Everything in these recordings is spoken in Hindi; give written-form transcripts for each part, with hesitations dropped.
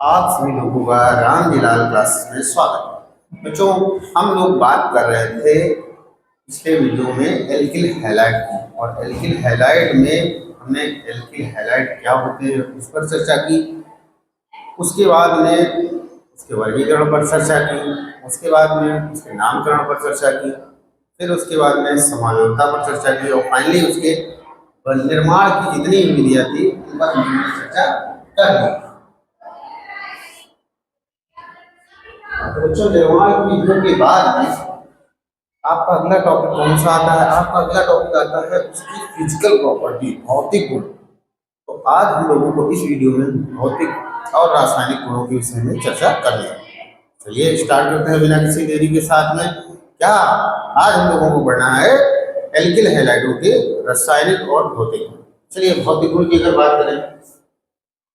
आप सभी लोगों का रामजीलाल क्लासेस में स्वागत है। बच्चों, हम लोग बात कर रहे थे पिछले वीडियो में एल्किल हैलाइड की, और एल्किल हैलाइड में हमने एल्किल हैलाइड क्या होते हैं उस पर चर्चा की। उसके बाद में उसके वर्गीकरण पर चर्चा की, उसके बाद में उसके नामकरण पर चर्चा की, फिर उसके बाद में समानता पर चर्चा की, और फाइनली उसके निर्माण की जितनी विधियाँ थी उन पर हमने चर्चा कर दी। तो बच्चों, निर्माण की विधियों के बाद में आपका अगला टॉपिक कौन सा आता है? आपका अगला टॉपिक आता है उसकी फिजिकल प्रॉपर्टी, भौतिक गुण। तो आज हम लोगों को इस वीडियो में भौतिक और रासायनिक गुणों के विषय में चर्चा करनी है। चलिए स्टार्ट करते हैं बिना किसी देरी के साथ में। क्या आज हम लोगों को पढ़ना है एल्किल हैलाइडों के रासायनिक और भौतिक गुण। चलिए भौतिक गुण की अगर बात करें,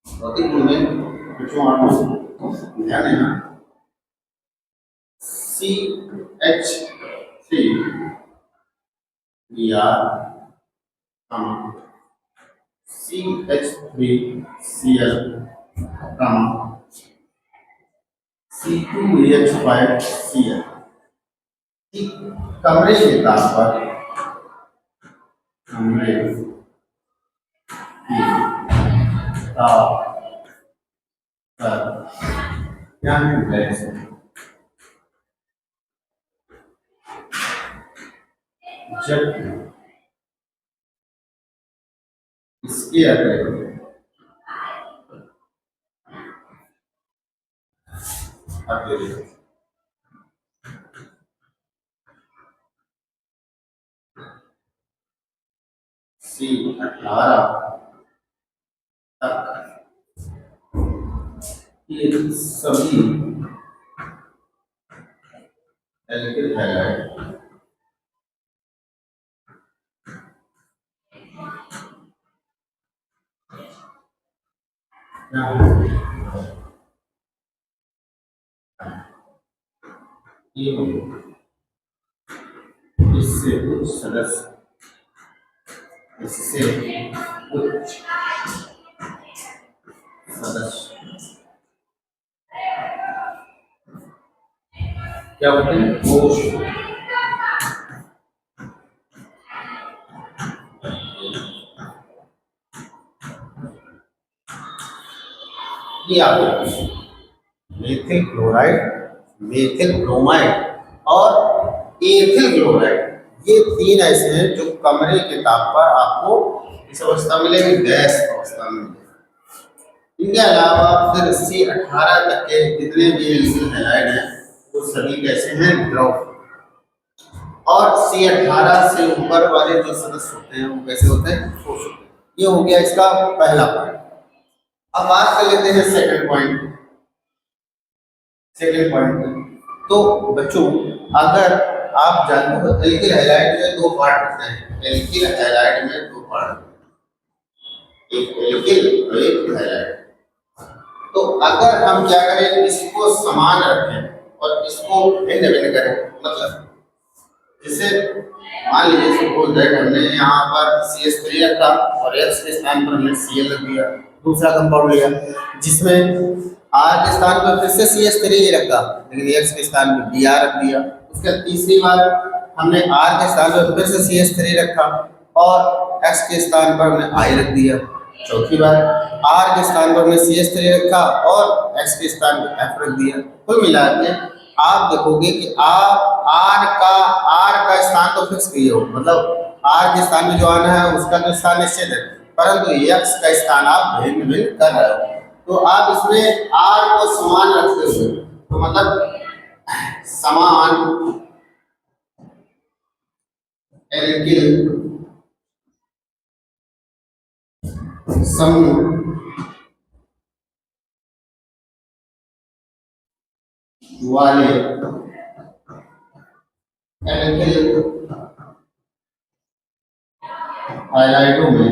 भौतिक गुण में बच्चों आपको ध्यान देना, CH3 Br, CH3Cl, C2H5Cl। कमरे के ताप पर क्या है गैस, जब इसके अतिरिक्त C18 तक ये सभी एल्किल हैलाइड इससे उच्च सदस्य, इससे उच्च सदस्य क्या होते हैं? कोश। ये आपको मेथिल क्लोराइड, मेथिल ब्रोमाइड और एथिल क्लोराइड, ये तीन ऐसे हैं जो कमरे के ताप पर आपको इस अवस्था में मिलेगी, गैस अवस्था में मिलेगी। इनके अलावा फिर C18 तक के जितने भी एल्किल हैलाइड हैं वो सभी कैसे हैं? द्रव। और C18 से ऊपर वाले जो सदस्य होते हैं वो कैसे होते हैं? ठोस होते हैं। ये हो गया इसका पहला पॉइंट। अब बात कर लेते हैं सेकंड पॉइंट। सेकंड पॉइंट तो बच्चों, अगर आप जानते हो एल्किल हैलाइड में दो पार्ट होते हैं। एल्किल हैलाइड में दो पार्ट, एक एल्किल और एक हैलाइड। तो अगर हम क्या करें, इसको समान रखें और इसको भिन्न भिन्न करें, मतलब जैसे मान लीजिए सपोज दैट हमने यहाँ पर CH3 रखा और X के स्थान पर हमने Cl रख दिया, दूसरा कंपाउंड लिया जिसमें R के स्थान पर फिर से CH3 ही रखा लेकिन X के स्थान पर Br रख दिया। उसके तीसरी बार हमने R के स्थान पर फिर से CH3 रखा और X के स्थान पर हमने I रख दिया। चौथी बार R के स्थान पर हमने CH3 रखा और X के स्थान पर F रख दिया। कुल मिला के आप देखोगे कि आप आर का स्थान तो फिक्स किए हो, मतलब आर के स्थान में जो आना है उसका तो स्थान निश्चित है, परंतु एक्स का स्थान आप भिन्न भिन्न कर रहे हो। तो आप इसमें आर को समान रखते हुए, तो मतलब समान एल्किल समूह वाले एल्किल हाइलाइटों में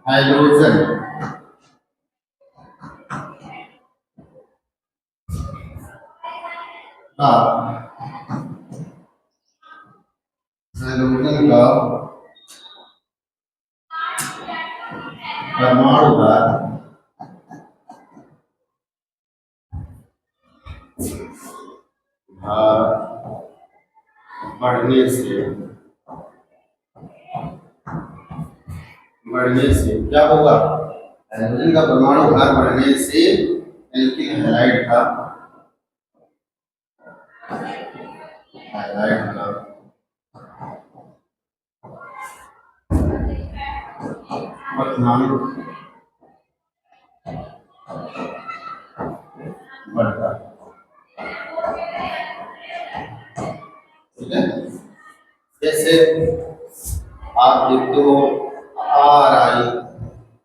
हाइड्रोजन का हाइड्रोजन का परमाणु भार बढ़ने से क्या होगा? हाइड्रोजन का परमाणु भार बढ़ने से एल्किल हैलाइड का क्वथनांक बढ़ता है। ठीक है, जैसे आप देखते हो आर आई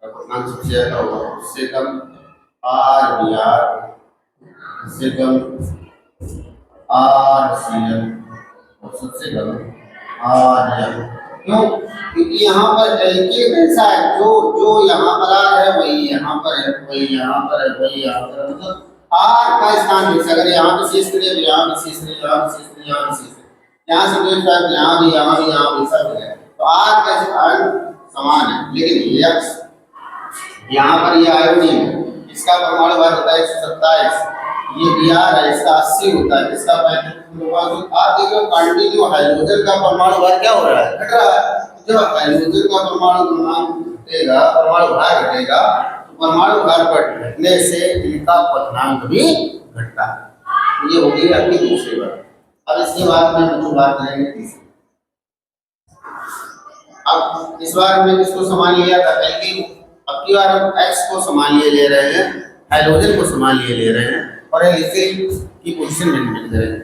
क्वथनांक सबसे ज्यादा होगा, उससे कम आर बी आर, उससे कम आर सी एल और सबसे कम आर एल। क्यों? क्योंकि यहाँ पर एल्किल कैसा है, जो जो यहाँ पर आर है वही यहाँ पर है, वही यहाँ पर है, वही यहाँ पर है, मतलब आर का स्थान फिक्स। अगर यहाँ पे शीर्ष करें तो यहाँ पे शीर्ष करें, यहाँ पे शीर्ष करें, यहाँ पे शीर्ष करें, यहाँ से कोई फर्क, यहाँ भी, यहाँ भी, यहाँ भी सब है। तो आर का स्थान समान है, लेकिन यक्स यहाँ पर ये आयोडीन है, इसका परमाणु भार होता है 127, ये Br है, इसका 80 होता है, इसका 35 होगा। तो आप देख रहे हो कंटिन्यू हाइड्रोजन का परमाणु भार क्या हो रहा है? घट रहा है। जब हाइड्रोजन का परमाणु क्रमांक घटेगा, परमाणु भार घटेगा, तो परमाणु भार घटने से इनका क्वथनांक भी घटता है। ये हो गई आपकी दूसरी बात। अब इसके बाद में हम बात करेंगे तीसरी। अब इस बार हमने किसको समान लिया था? एल्किल। अब की बार हम X को समान ले रहे हैं, हाइड्रोजन को समान ले रहे हैं और एल्किल की पोजीशन मेंटेन करेंगे।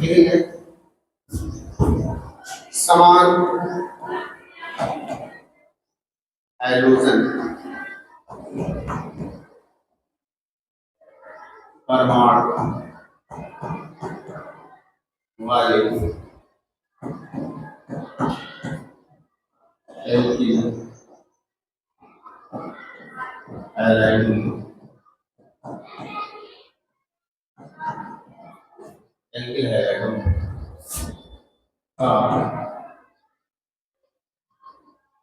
ठीक है, समान हाइड्रोजन परमाणु वाले एल्किल हैलाइड एल्किल हैलाइड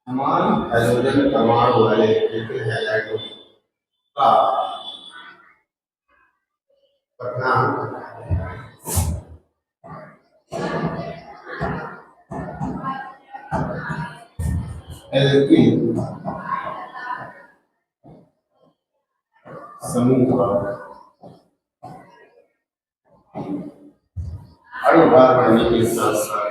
समान हाइड्रोजन परमाणु वाले एल्किल हैलाइड का क्वथनांक एल्किल समूह का अणु भार बढ़ने के साथ साथ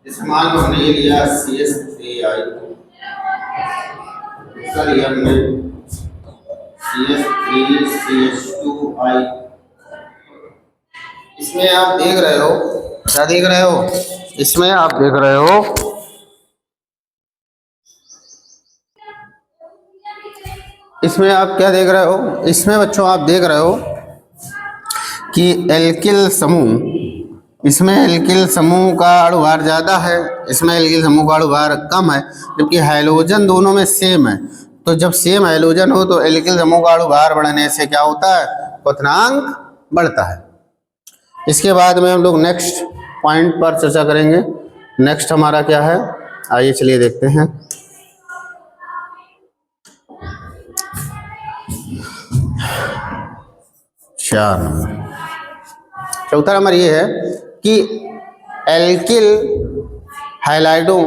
इस्तेमाल में हमने ये लिया CH3I, दूसरा लिया हमने CH3CH2I। इसमें आप देख रहे हो, क्या देख रहे हो? इसमें आप देख रहे हो इसमें आप क्या देख रहे हो? इसमें बच्चों आप देख रहे हो कि एल्किल समूह, इसमें एल्किल समूह का अणु भार ज़्यादा है, इसमें एल्किल समूह का अणु भार कम है, जबकि हैलोजन दोनों में सेम है। तो जब सेम हैलोजन हो तो एल्किल समूह का अणु भार बढ़ने से क्या होता है? क्वथनांक बढ़ता है। इसके बाद में हम लोग नेक्स्ट पॉइंट पर चर्चा करेंगे। नेक्स्ट हमारा क्या है, आइए चलिए देखते हैं। चौथा नंबर ये है कि एल्किल हैलाइडों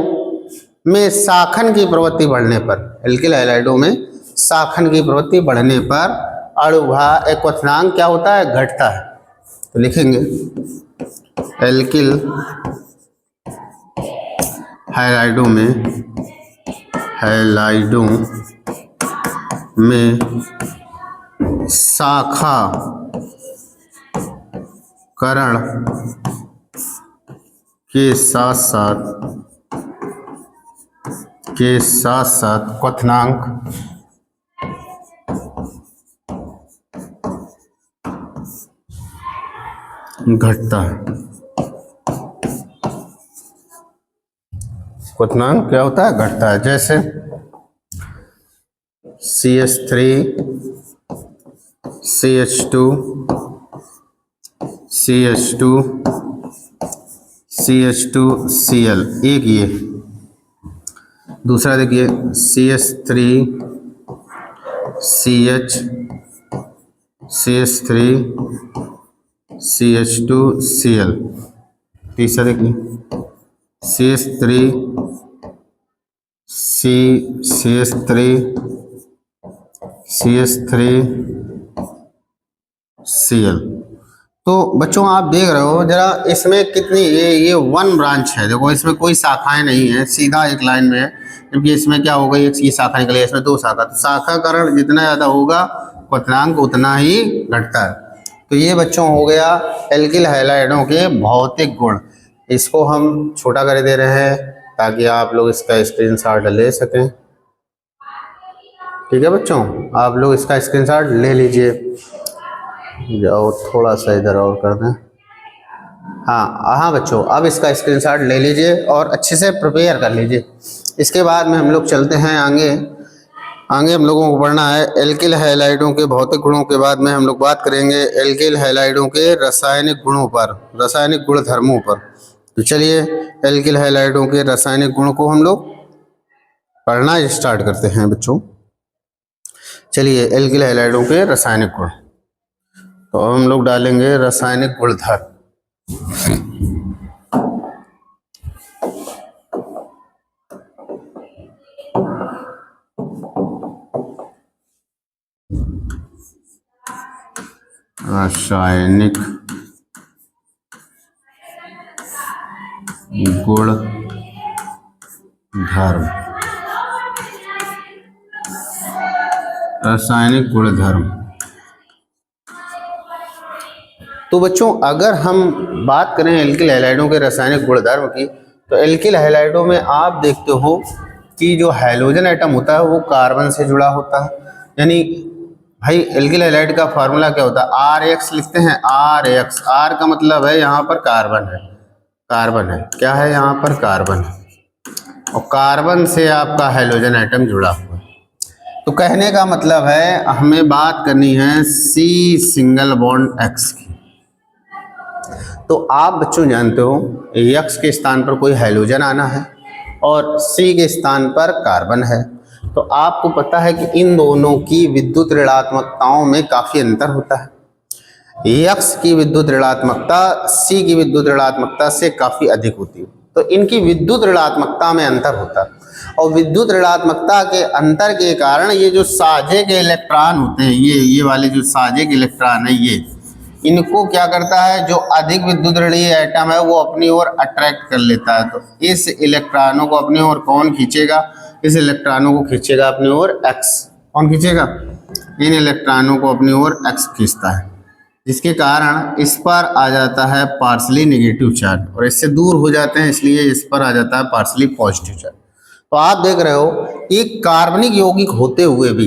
में शाखन की प्रवृत्ति बढ़ने पर, एल्किल हैलाइडों में शाखन की प्रवृत्ति बढ़ने पर अणु भार क्वथनांक क्या होता है? घटता है। तो लिखेंगे एल्किल हैलाइडों में शाखा करण के साथ साथ क्वथनांक घटता है। क्वथनांक क्या होता है? घटता है। जैसे CH3 CH2 CH2 CH2 Cl, एक ये। दूसरा देखिए CH3 CH CH3 CH2 Cl। तीसरा देखिए CH3 CH3 CH3 Cl। तो बच्चों आप देख रहे हो जरा, इसमें कितनी ये वन ब्रांच है। देखो इसमें कोई शाखाएं नहीं है, सीधा एक लाइन में है। क्योंकि इसमें क्या होगा, एक ये शाखा निकली, इसमें दो शाखा, तो शाखाकरण जितना ज़्यादा होगा क्वथनांक उतना ही घटता है। तो ये बच्चों हो गया एल्किल हैलाइडों के भौतिक गुण। इसको हम छोटा कर दे रहे हैं ताकि आप लोग इसका स्क्रीनशॉट ले सकें। ठीक है बच्चों, आप लोग इसका स्क्रीनशॉट ले लीजिए। जाओ थोड़ा सा इधर और कर दें। हाँ बच्चों, अब इसका स्क्रीनशॉट ले लीजिए और अच्छे से प्रिपेयर कर लीजिए। इसके बाद में हम लोग चलते हैं आगे हम लोगों को पढ़ना है एल्किल हैलाइडों के भौतिक गुणों के बाद में हम लोग बात करेंगे एल्किल हैलाइडों के रासायनिक गुणों पर, रासायनिक गुणधर्मों पर। तो चलिए एल्किल हैलाइडों के रासायनिक गुण को हम लोग पढ़ना स्टार्ट करते हैं बच्चों। चलिए एल्किल हैलाइडों के रासायनिक गुण, तो हम लोग डालेंगे रासायनिक गुणधर्म। रासायनिक गुणधर्म, रासायनिक गुणधर्म। तो बच्चों अगर हम बात करें एल्किल हैलाइडों के रासायनिक गुणधर्म की, तो एल्किल हैलाइडों में आप देखते हो कि जो हैलोजन एटम होता है वो कार्बन से जुड़ा होता है। यानी भाई एल्किल हैलाइड का फार्मूला क्या होता है? RX लिखते हैं, RX। R का मतलब है यहाँ पर कार्बन है, कार्बन है, क्या है यहाँ पर? कार्बन है। और कार्बन से आपका हैलोजन एटम जुड़ा हुआ है। तो कहने का मतलब है हमें बात करनी है C सिंगल बॉन्ड X की। तो आप बच्चों जानते हो X के स्थान पर कोई हैलोजन आना है और C के स्थान पर कार्बन है। तो आपको पता है कि इन दोनों की विद्युत ऋणात्मकताओं में काफी अंतर होता है। X की विद्युत ऋणात्मकता C की विद्युत ऋणात्मकता से काफी अधिक होती है। तो इनकी विद्युत ऋणात्मकता में अंतर होता है और विद्युत ऋणात्मकता के अंतर के कारण ये जो साझे के इलेक्ट्रॉन होते हैं, ये वाले जो साझे के इलेक्ट्रॉन है, ये इनको क्या करता है, जो अधिक विद्युत ऋणीय एटम है वो अपनी ओर अट्रैक्ट कर लेता है। तो इस इलेक्ट्रॉनों को अपनी ओर कौन खींचेगा? इस इलेक्ट्रॉनों को खींचेगा अपनी ओर X। कौन खींचेगा? इन इलेक्ट्रॉनों को अपनी ओर X खींचता है, जिसके कारण इस पर आ जाता है पार्शली नेगेटिव चार्ज और इससे दूर हो जाते हैं, इसलिए इस पर आ जाता है पार्शली पॉजिटिव चार्ज। तो आप देख रहे हो एक कार्बनिक यौगिक होते हुए भी,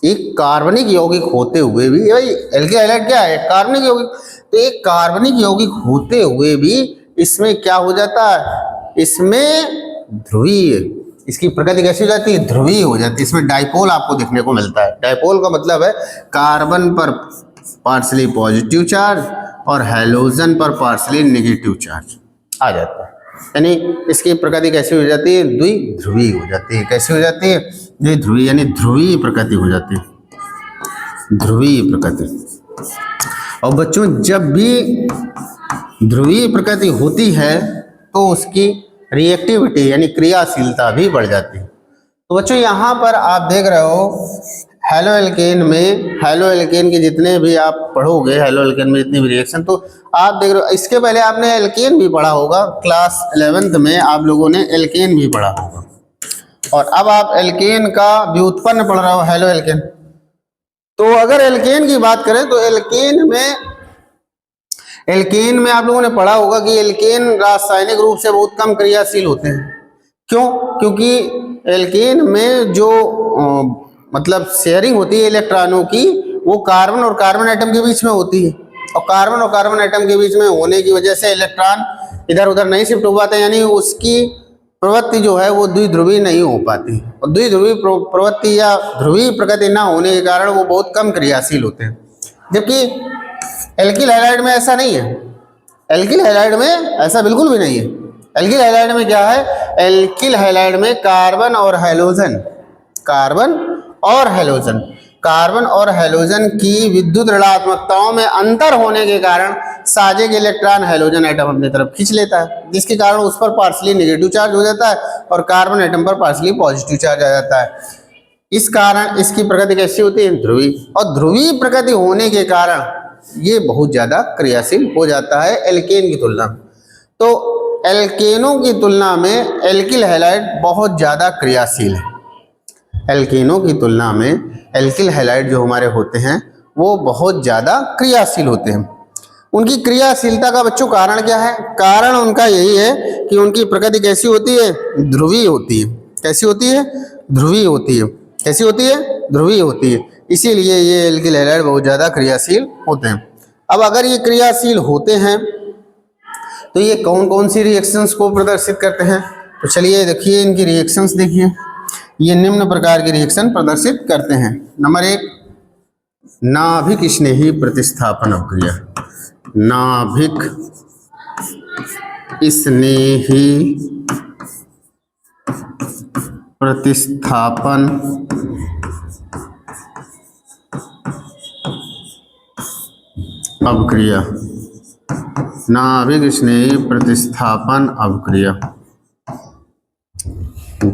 एक कार्बनिक यौगिक होते हुए भी, भाई एल्किल हैलाइड क्या है? कार्बनिक यौगिक। तो एक कार्बनिक यौगिक होते हुए भी इसमें क्या हो जाता है? इसमें ध्रुवीय, इसकी प्रकृति कैसी हो जाती है? ध्रुवीय हो जाती है। इसमें डाइपोल आपको देखने को मिलता है। डाइपोल का मतलब है कार्बन पर पार्शली पॉजिटिव चार्ज और हैलोजन पर पार्शली नेगेटिव चार्ज आ जाता है। यानी इसकी प्रकृति कैसी हो जाती है? द्विध्रुवीय हो जाती है। कैसी हो जाती है? द्विध्रुवीय, यानी ध्रुवीय प्रकृति हो जाती है, ध्रुवीय प्रकृति। और बच्चों जब भी ध्रुवीय प्रकृति होती है तो उसकी रिएक्टिविटी यानी क्रियाशीलता भी बढ़ जाती है। तो बच्चों यहाँ पर आप देख रहे हो हेलो एल्केन में, हेलो एल्केन के जितने भी आप पढ़ोगे, हेलो एल्केन में जितने भी रिएक्शन, तो आप देख रहे हो इसके पहले आपने एल्केन भी पढ़ा होगा, क्लास 11th में आप लोगों ने एल्केन भी पढ़ा होगा। और अब आप एल्केन का व्युत्पन्न पढ़ रहे हो, हेलो एल्केन। तो अगर एल्केन की बात करें तो एल्केन में आप लोगों ने पढ़ा होगा कि एल्केन रासायनिक रूप से बहुत कम क्रियाशील होते हैं। क्यों? क्योंकि एल्केन में जो मतलब शेयरिंग होती है इलेक्ट्रॉनों की, वो कार्बन और कार्बन एटम के बीच में होती है। और कार्बन एटम के बीच में होने की वजह से इलेक्ट्रॉन इधर उधर नहीं शिफ्ट हो पाते, यानी उसकी प्रवृत्ति जो है वो द्विध्रुवी नहीं हो पाती। और द्विध्रुवी प्रवृत्ति या ध्रुवीय प्रकृति ना होने के कारण वो बहुत कम क्रियाशील होते हैं। जबकि एल्किल हैलाइड में ऐसा नहीं है। एल्किल हैलाइड में ऐसा बिल्कुल भी नहीं है। एल्किल हैलाइड में क्या है, एल्किल हैलाइड में कार्बन और हैलोजन की विद्युत ऋणात्मकताओं में अंतर होने के कारण साझे के इलेक्ट्रॉन हैलोजन एटम अपनी तरफ खींच लेता है, जिसके कारण उस पर पार्शली नेगेटिव चार्ज हो जाता है और कार्बन एटम पर पार्शली पॉजिटिव चार्ज आ जाता है। इस कारण इसकी प्रकृति कैसी होती है, ध्रुवीय। और ध्रुवीय प्रकृति होने के कारण ये बहुत ज्यादा क्रियाशील हो जाता है एल्केन की तुलना में। तो एल्केनों की तुलना में एल्किल हैलाइड बहुत ज्यादा क्रियाशील है। एल्केनों की तुलना में एल्किल हैलाइड जो हमारे होते हैं वो बहुत ज़्यादा क्रियाशील होते हैं। उनकी क्रियाशीलता का बच्चों कारण क्या है, कारण उनका यही है कि उनकी प्रकृति कैसी होती है, ध्रुवीय होती है। कैसी होती है, ध्रुवीय होती है। कैसी होती है, ध्रुवीय होती है। इसीलिए ये एल्किल हैलाइड बहुत ज़्यादा क्रियाशील होते हैं। अब अगर ये क्रियाशील होते हैं तो ये कौन कौन सी रिएक्शंस को प्रदर्शित करते हैं, तो चलिए देखिए इनकी रिएक्शंस देखिए। ये निम्न प्रकार की रिएक्शन प्रदर्शित करते हैं। नंबर 1, नाभिक स्नेही प्रतिस्थापन अपक्रिया। नाभिक स्नेही प्रतिस्थापन अपक्रिया। नाभिक स्नेही प्रतिस्थापन अपक्रिया।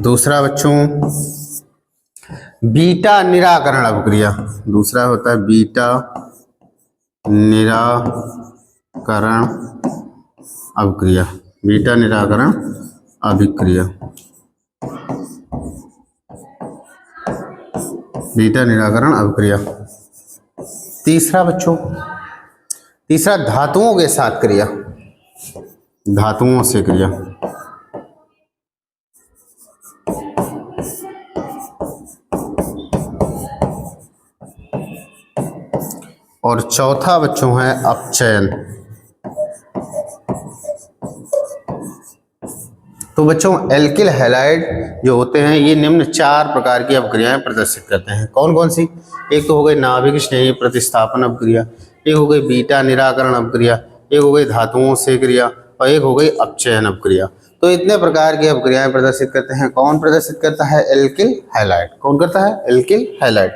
दूसरा बच्चों बीटा निराकरण अपक्रिया। दूसरा होता है बीटा निराकरण अपक्रिया। बीटा निराकरण अभिक्रिया। बीटा निराकरण अपक्रिया। तीसरा बच्चों, तीसरा धातुओं के साथ क्रिया। धातुओं से क्रिया। और चौथा बच्चों है अपचयन। तो बच्चों एल्किल हैलाइड जो होते हैं ये निम्न 4 प्रकार की अपक्रियाएं प्रदर्शित करते हैं। कौन कौन सी, एक तो हो गई नाभिक स्नेही प्रतिस्थापन अपक्रिया, एक हो गई बीटा निराकरण अपक्रिया, एक हो गई धातुओं से क्रिया और एक हो गई अपचयन अपक्रिया। तो इतने प्रकार की अपक्रियाएं प्रदर्शित करते हैं। कौन प्रदर्शित करता है, एल्किल हैलाइड। कौन करता है, एल्किल हैलाइड।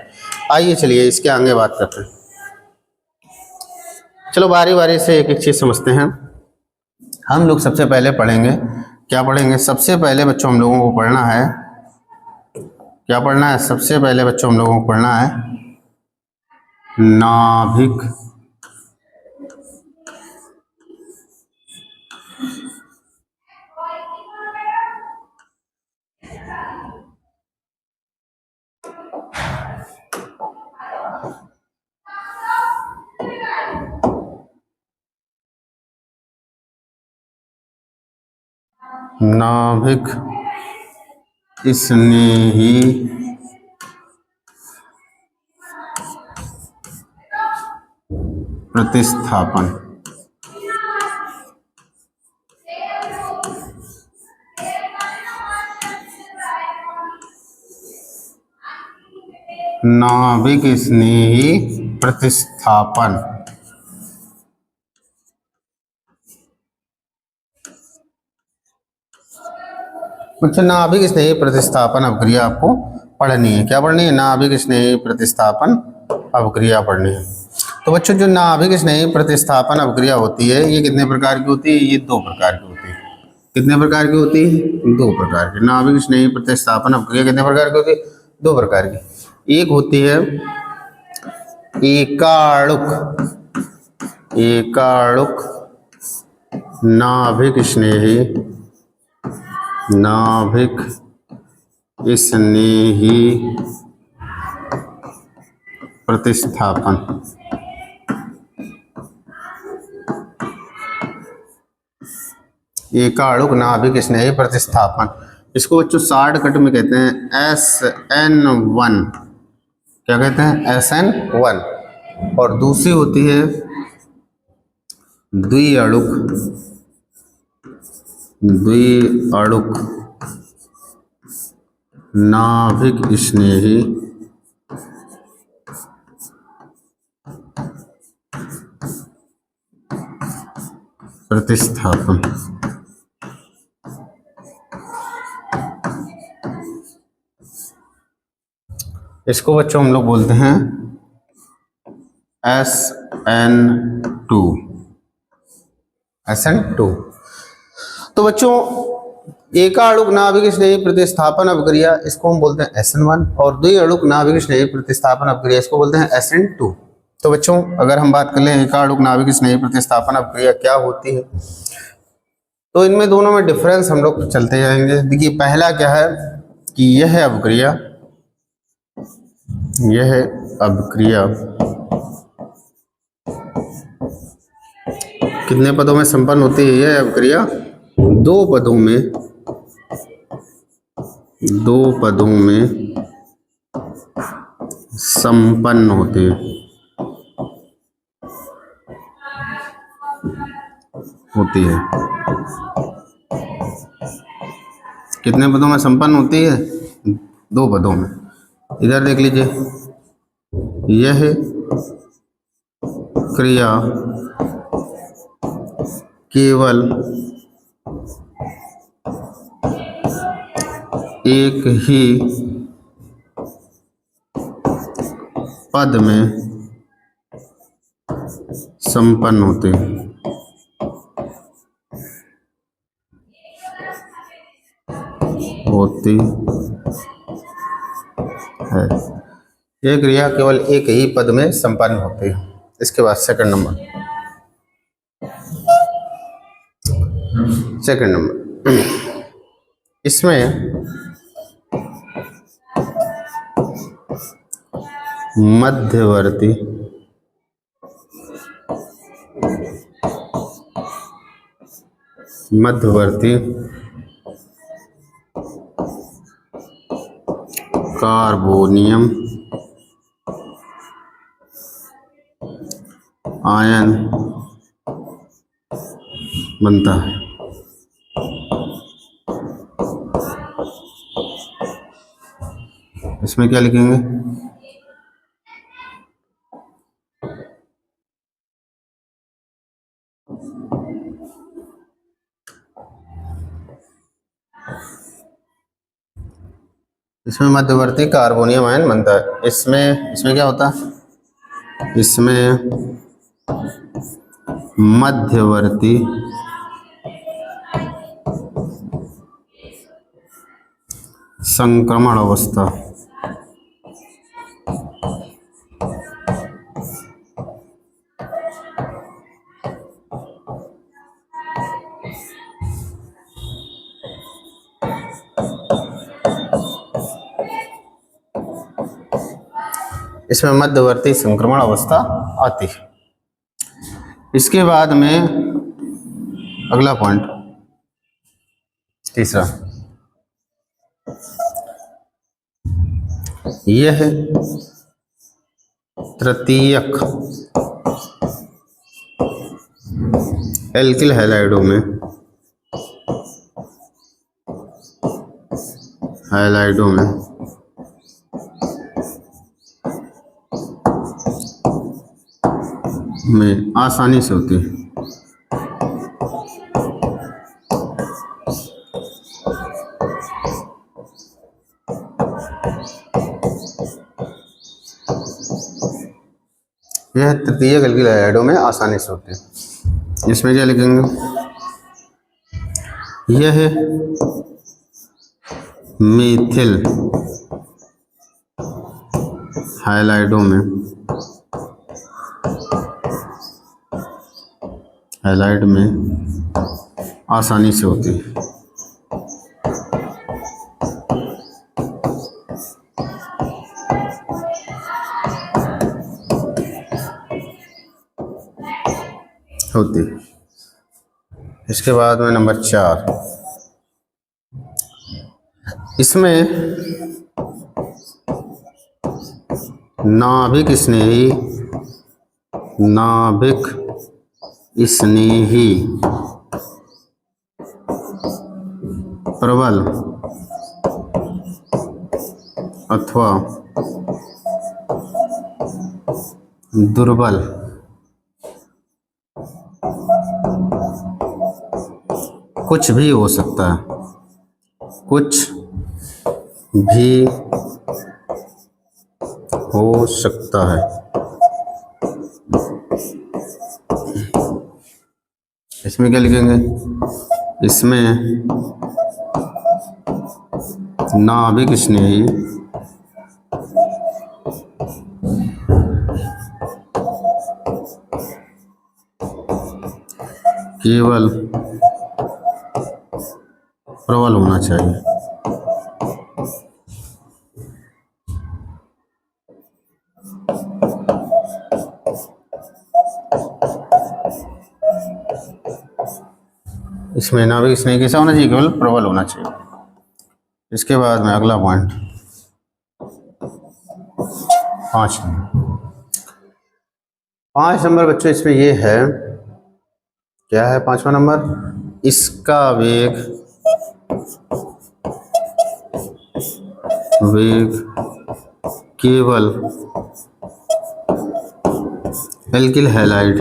आइए चलिए इसके आगे बात करते हैं। चलो बारी बारी से एक एक चीज समझते हैं। हम लोग सबसे पहले पढ़ेंगे, क्या पढ़ेंगे, सबसे पहले बच्चों हम लोगों को पढ़ना है, क्या पढ़ना है, सबसे पहले बच्चों हम लोगों को पढ़ना है नाभिक नाभिक स्नेही प्रतिस्थापन। नाभिक स्नेही प्रतिस्थापन। अच्छा, नाभिक स्नेही प्रतिस्थापन अपक्रिया आपको पढ़नी है। क्या पढ़नी है, नाभिक स्नेही प्रतिस्थापन अपक्रिया पढ़नी है। तो बच्चों जो नाभिक स्नेही प्रतिस्थापन अपक्रिया होती है ये कितने प्रकार की होती है, ये 2 प्रकार की होती है। कितने प्रकार की होती है, 2 प्रकार की। नाभिक स्नेही प्रतिस्थापन अपक्रिया कितने प्रकार की होती है, 2 प्रकार की। एक होती है एकाणुक नाभिक स्नेही प्रतिस्थापन। एकाणुक नाभिक स्नेही प्रतिस्थापन, इसको बच्चों शॉर्टकट में कहते हैं SN1। क्या कहते हैं, SN1। और दूसरी होती है द्विअणुक नाभिक स्नेही प्रतिस्थापन। इसको बच्चों हम लोग बोलते हैं SN2। तो बच्चों एकाणुक नाभिक स्नेही प्रतिस्थापन अपक्रिया इसको हम बोलते हैं SN1 और द्विअणुक नाभिक स्नेही प्रतिस्थापन अपक्रिया इसको बोलते हैं SN2। तो बच्चों अगर हम बात कर लें एकाणुक नाभिक स्नेही प्रतिस्थापन अपक्रिया क्या होती है, तो इनमें दोनों में डिफरेंस हम लोग चलते जाएंगे। देखिए पहला क्या है कि यह अपक्रिया कितने पदों में संपन्न होती है? यह अपक्रिया दो पदों में संपन्न होती है। कितने पदों में संपन्न होती है? दो पदों में। इधर देख लीजिए, यह क्रिया केवल एक ही पद में संपन्न होते हैं। यह क्रिया केवल एक ही पद में संपन्न होती है। इसके बाद सेकंड नंबर इसमें मध्यवर्ती कार्बोनियम आयन बनता है। इसमें क्या लिखेंगे? इसमें मध्यवर्ती कार्बोनियम आयन बनता है। इसमें क्या होता है? इसमें मध्यवर्ती संक्रमण अवस्था इसमें मध्यवर्ती संक्रमण अवस्था आती है। इसके बाद में अगला पॉइंट तीसरा, यह तृतीयक एल्किल हैलाइडों में आसानी से होती है। यह तृतीयक एल्किल हैलाइडों में आसानी से होती है। इसमें क्या लिखेंगे? यह मीथिल हैलाइडों में आसानी से होती है। इसके बाद में नंबर 4, इसमें नाभिक स्नेही प्रबल अथवा दुर्बल कुछ भी हो सकता है, कुछ भी हो सकता है। इसमें क्या लिखेंगे? इसमें नाभिक स्नेही केवल प्रबल होना चाहिए। इसमें नाभिक स्नेही कैसा होना चाहिए? केवल प्रबल होना चाहिए। इसके बाद में अगला पॉइंट 5 नंबर बच्चों, इसमें ये है, क्या है 5वां नंबर? इसका वेग केवल एल्किल हैलाइड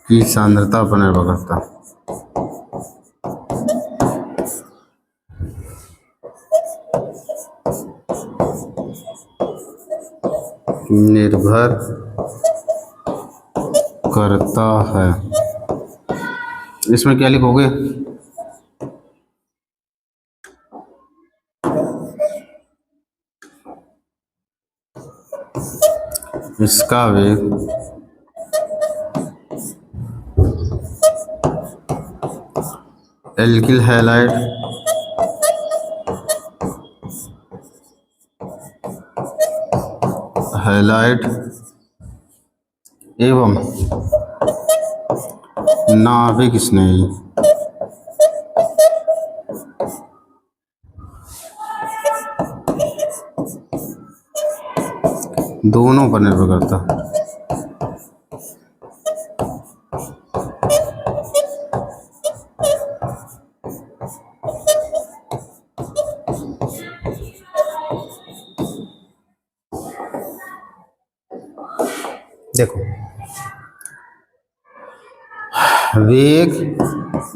की सांद्रता पर निर्भर करता। निर्भर करता है। इसमें क्या लिखोगे? इसका वेग एल्किल हैलाइड एवं नाभिक स्नेही दोनों पर निर्भर करता। देखो, वेग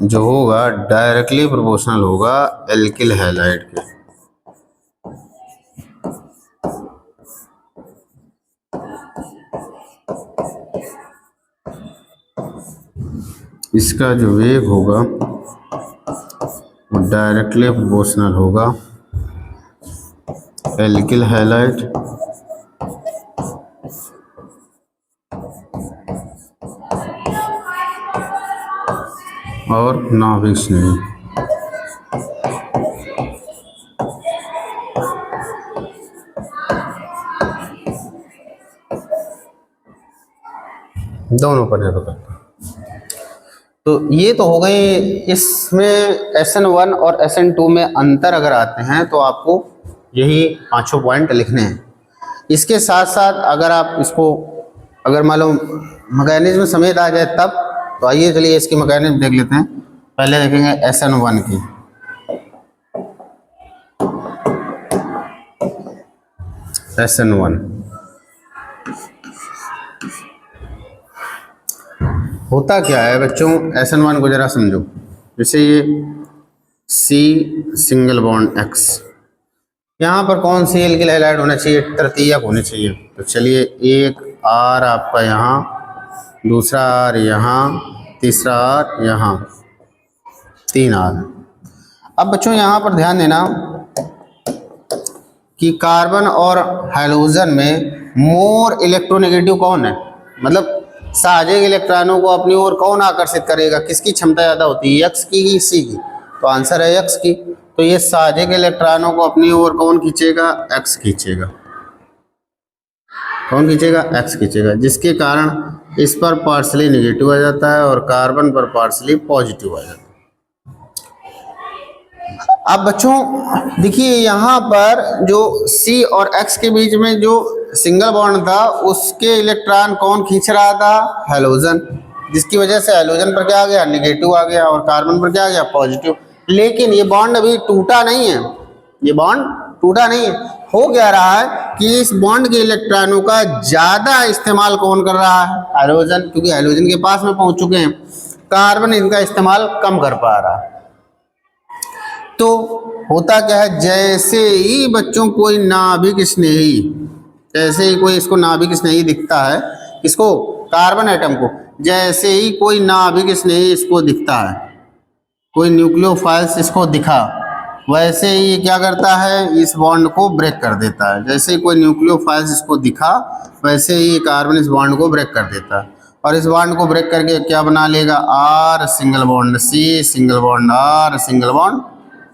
जो होगा डायरेक्टली प्रोपोर्शनल होगा एल्किल हैलाइड के। इसका जो वेग होगा वो डायरेक्टली प्रोपोर्शनल होगा एल्किल हैलाइड और नाभिक स्नेही। दोनों पर निर्भर करता। तो ये तो हो गई। इसमें SN1 और SN2 में अंतर अगर आते हैं तो आपको यही 5 पॉइंट लिखने हैं। इसके साथ साथ अगर आप इसको अगर मान लो मैकेनिज्म समेत आ जाए तब, तो आइए चलिए इसकी मैकेनिज्म देख लेते हैं। पहले देखेंगे SN1 की। SN1 होता क्या है बच्चों? SN1 को जरा समझो। जैसे ये C सिंगल बॉन्ड X, यहाँ पर कौन सी एल्किल हैलाइड होना चाहिए? तृतीयक होनी चाहिए। तो चलिए एक R आपका यहाँ, दूसरा R यहाँ, तीसरा R यहाँ, 3 R। अब बच्चों यहाँ पर ध्यान देना कि कार्बन और हाइड्रोजन में मोर इलेक्ट्रोनेगेटिव कौन है? मतलब साझेक इलेक्ट्रॉनों को अपनी ओर कौन आकर्षित करेगा? किसकी क्षमता ज़्यादा होती है, X की C की? तो आंसर है X की। तो ये साझेक इलेक्ट्रॉनों को अपनी ओर कौन खींचेगा? X खींचेगा। कौन खींचेगा, एक्स खींचेगा, जिसके कारण इस पर पार्शली नेगेटिव आ जाता है और कार्बन पर पार्शली पॉजिटिव आ जाता है। अब बच्चों देखिए यहाँ पर जो C और X के बीच में जो सिंगल बॉन्ड था उसके इलेक्ट्रॉन कौन खींच रहा था, हैलोजन, जिसकी वजह से हैलोजन पर क्या आ गया, नेगेटिव आ गया और कार्बन पर क्या आ गया, पॉजिटिव। लेकिन ये बॉन्ड अभी टूटा नहीं है, ये बॉन्ड टूटा नहीं है। हो क्या रहा है कि इस बॉन्ड के इलेक्ट्रॉनों का ज्यादा इस्तेमाल कौन कर रहा है, हैलोजन, क्योंकि हैलोजन के पास में पहुंच चुके हैं। कार्बन इनका इस्तेमाल कम कर पा रहा है। तो होता क्या है, जैसे ही बच्चों कोई नाभिक स्नेही, जैसे ही कोई इसको नाभिक स्नेही दिखता है, इसको कार्बन एटम को, जैसे ही कोई नाभिक स्नेही इसको दिखता है, कोई न्यूक्लियोफाइल्स इसको दिखा, वैसे ही ये क्या करता है, इस बॉन्ड को ब्रेक कर देता है। जैसे ही कोई न्यूक्लियोफाइल्स इसको दिखा वैसे ही कार्बन इस बॉन्ड को ब्रेक कर देता है और इस बॉन्ड को ब्रेक करके क्या बना लेगा, R single bond C, single bond R, single bond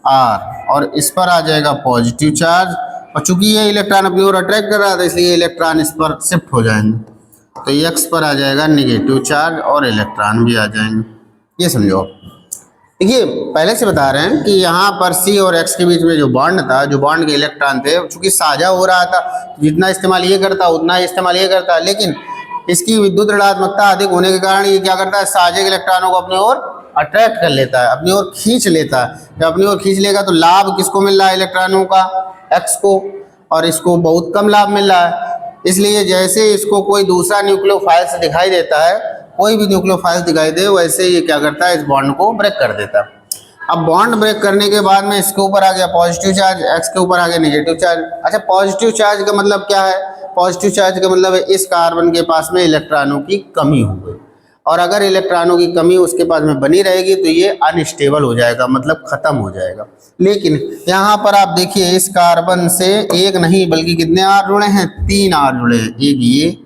R, और इस पर आ जाएगा पॉजिटिव चार्ज। और चूंकि ये इलेक्ट्रॉन अपनी ओर अट्रैक्ट कर रहा था इसलिए इलेक्ट्रॉन इस पर शिफ्ट हो जाएंगे, तो एक्स पर आ जाएगा नेगेटिव चार्ज और इलेक्ट्रॉन भी आ जाएंगे। ये समझो। देखिए पहले से बता रहे हैं कि यहाँ पर सी और एक्स के बीच में जो बॉन्ड था, जो बॉन्ड के इलेक्ट्रॉन थे, चूंकि साझा हो रहा था, जितना इस्तेमाल ये करता उतना ही इस्तेमाल ये करता, लेकिन इसकी विद्युत ऋणात्मकता अधिक होने के कारण ये क्या करता है, साझे के इलेक्ट्रॉनों को अपनी ओर अट्रैक्ट कर लेता है, अपनी ओर खींच लेता है। जब अपनी ओर खींच लेगा तो लाभ किसको मिल रहा है, इलेक्ट्रॉनों का, एक्स को, और इसको बहुत कम लाभ मिल रहा है। इसलिए जैसे इसको कोई दूसरा न्यूक्लियोफाइल्स दिखाई देता है, कोई भी न्यूक्लियोफाइल्स दिखाई दे, वैसे ये क्या करता है, इस बॉन्ड को ब्रेक कर देता है। अब बॉन्ड ब्रेक करने के बाद में इसके ऊपर आ गया पॉजिटिव चार्ज, एक्स के ऊपर आ गया नेगेटिव चार्ज। अच्छा, पॉजिटिव चार्ज का मतलब क्या है, पॉजिटिव चार्ज का मतलब है इस कार्बन के पास में इलेक्ट्रॉनों की कमी हो गई, और अगर इलेक्ट्रॉनों की कमी उसके पास में बनी रहेगी तो ये अनस्टेबल हो जाएगा, मतलब खत्म हो जाएगा। लेकिन यहाँ पर आप देखिए इस कार्बन से एक नहीं बल्कि कितने आर जुड़े हैं, 3 आर जुड़े हैं, एक ये